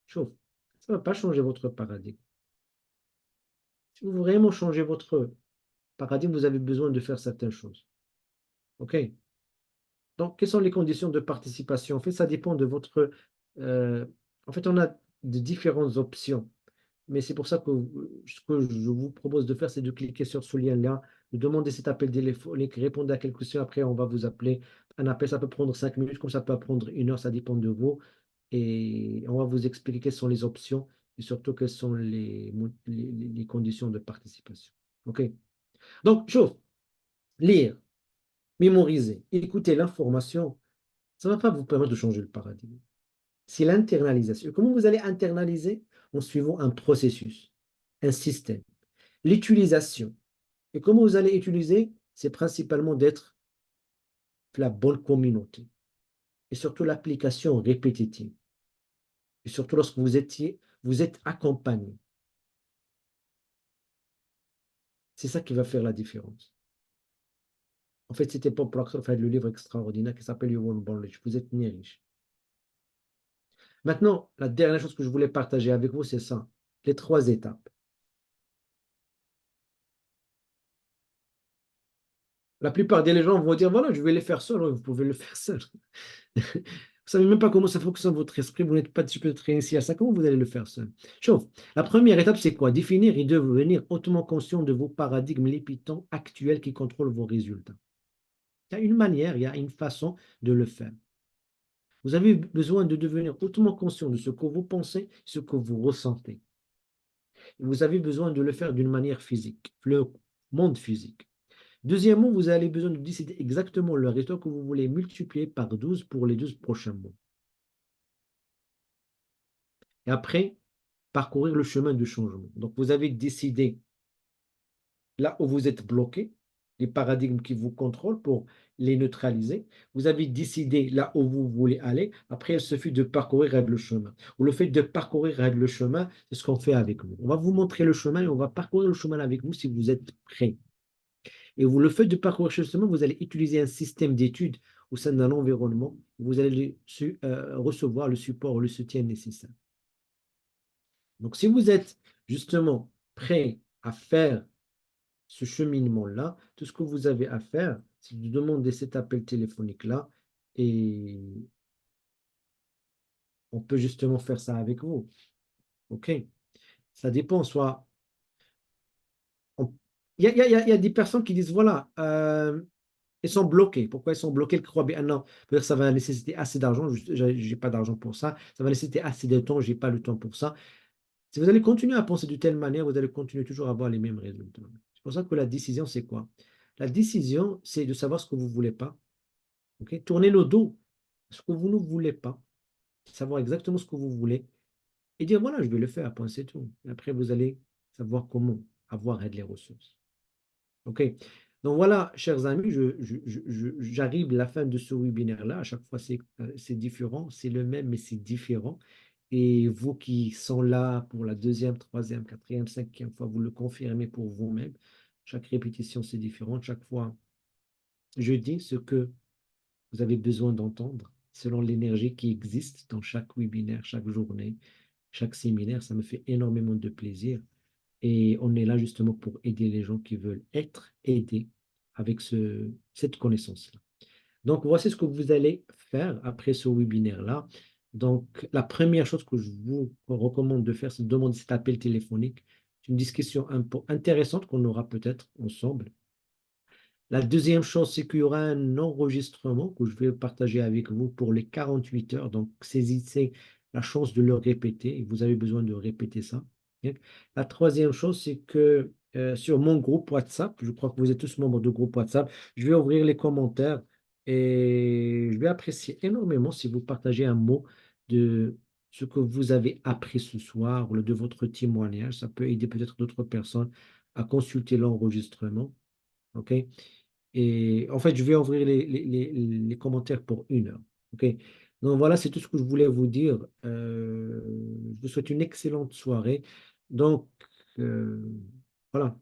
Chauffe, ça ne va pas changer votre paradigme. Si vous voulez vraiment changer votre paradigme, vous avez besoin de faire certaines choses. OK? Donc, quelles sont les conditions de participation? En fait, ça dépend de votre... euh, en fait, on a de différentes options. Mais c'est pour ça que ce que je vous propose de faire, c'est de cliquer sur ce lien-là, de demander cet appel téléphonique, répondre à quelques questions. Après, on va vous appeler. Un appel, ça peut prendre 5 minutes, comme ça peut prendre 1 heure, ça dépend de vous. Et on va vous expliquer quelles sont les options et surtout quelles sont les conditions de participation. OK? Donc, chauffe, lire, mémoriser, écouter l'information, ça ne va pas vous permettre de changer le paradigme. C'est l'internalisation. Comment vous allez internaliser? En suivant un processus, un système. L'utilisation. Et comment vous allez utiliser? C'est principalement d'être la bonne communauté. Et surtout l'application répétitive. Et surtout lorsque vous êtes accompagné. C'est ça qui va faire la différence. En fait, c'était pas pour faire le livre extraordinaire qui s'appelle You Won't Born Rich. Vous êtes né riche. Maintenant, la dernière chose que je voulais partager avec vous, c'est ça. Les 3 étapes. La plupart des gens vont dire, voilà, je vais les faire seul. Oui, vous pouvez le faire seul. Vous savez même pas comment ça fonctionne votre esprit, vous n'êtes pas peut-être initié à ça, comment vous allez le faire seul? Chauffe. La première étape, c'est quoi? Définir et devenir hautement conscient de vos paradigmes limitants actuels qui contrôlent vos résultats. Il y a une manière, il y a une façon de le faire. Vous avez besoin de devenir hautement conscient de ce que vous pensez, ce que vous ressentez. Et vous avez besoin de le faire d'une manière physique, le monde physique. Deuxièmement, vous avez besoin de décider exactement le résultat que vous voulez multiplier par 12 pour les 12 prochains mois. Et après, parcourir le chemin du changement. Donc, vous avez décidé là où vous êtes bloqué, les paradigmes qui vous contrôlent pour les neutraliser. Vous avez décidé là où vous voulez aller. Après, il suffit de parcourir le chemin. Ou le fait de parcourir le chemin, c'est ce qu'on fait avec vous. On va vous montrer le chemin et on va parcourir le chemin avec vous si vous êtes prêt. Et vous, le fait de parcourir ce chemin, vous allez utiliser un système d'études au sein d'un environnement. Vous allez recevoir le support, le soutien nécessaire. Donc, si vous êtes justement prêt à faire ce cheminement-là, tout ce que vous avez à faire, c'est de demander cet appel téléphonique-là et on peut justement faire ça avec vous. OK? Ça dépend, soit. on- il y a des personnes qui disent, voilà, ils sont bloqués. Pourquoi ils sont bloqués? Ils croient bien, non, peut-être que ça va nécessiter assez d'argent, j'ai pas d'argent pour ça. Ça va nécessiter assez de temps, j'ai pas le temps pour ça. Si vous allez continuer à penser de telle manière, vous allez continuer toujours à avoir les mêmes résultats. C'est pour ça que la décision, c'est quoi? La décision, c'est de savoir ce que vous voulez pas. OK? Tournez le dos à ce que vous ne voulez pas, savoir exactement ce que vous voulez et dire, voilà, je vais le faire, point, c'est tout. Et après, vous allez savoir comment avoir les ressources. OK? Donc voilà, chers amis, j'arrive à la fin de ce webinaire-là. À chaque fois, c'est différent. C'est le même, mais c'est différent. Et vous qui sont là pour la deuxième, troisième, quatrième, cinquième fois, vous le confirmez pour vous-même. Chaque répétition, c'est différent. Chaque fois, je dis ce que vous avez besoin d'entendre selon l'énergie qui existe dans chaque webinaire, chaque journée, chaque séminaire. Ça me fait énormément de plaisir. Et on est là justement pour aider les gens qui veulent être aidés avec cette connaissance-là. Donc, voici ce que vous allez faire après ce webinaire-là. Donc, la première chose que je vous recommande de faire, c'est de demander cet appel téléphonique. C'est une discussion intéressante qu'on aura peut-être ensemble. La deuxième chose, c'est qu'il y aura un enregistrement que je vais partager avec vous pour les 48 heures. Donc, saisissez la chance de le répéter et vous avez besoin de répéter ça. Ok. La troisième chose, c'est que sur mon groupe WhatsApp, je crois que vous êtes tous membres de groupe WhatsApp, je vais ouvrir les commentaires et je vais apprécier énormément si vous partagez un mot de ce que vous avez appris ce soir ou de votre témoignage. Ça peut aider peut-être d'autres personnes à consulter l'enregistrement. OK? Et en fait, je vais ouvrir les commentaires pour 1 heure. OK? Donc voilà, c'est tout ce que je voulais vous dire. Je vous souhaite une excellente soirée. Donc, euh, voilà.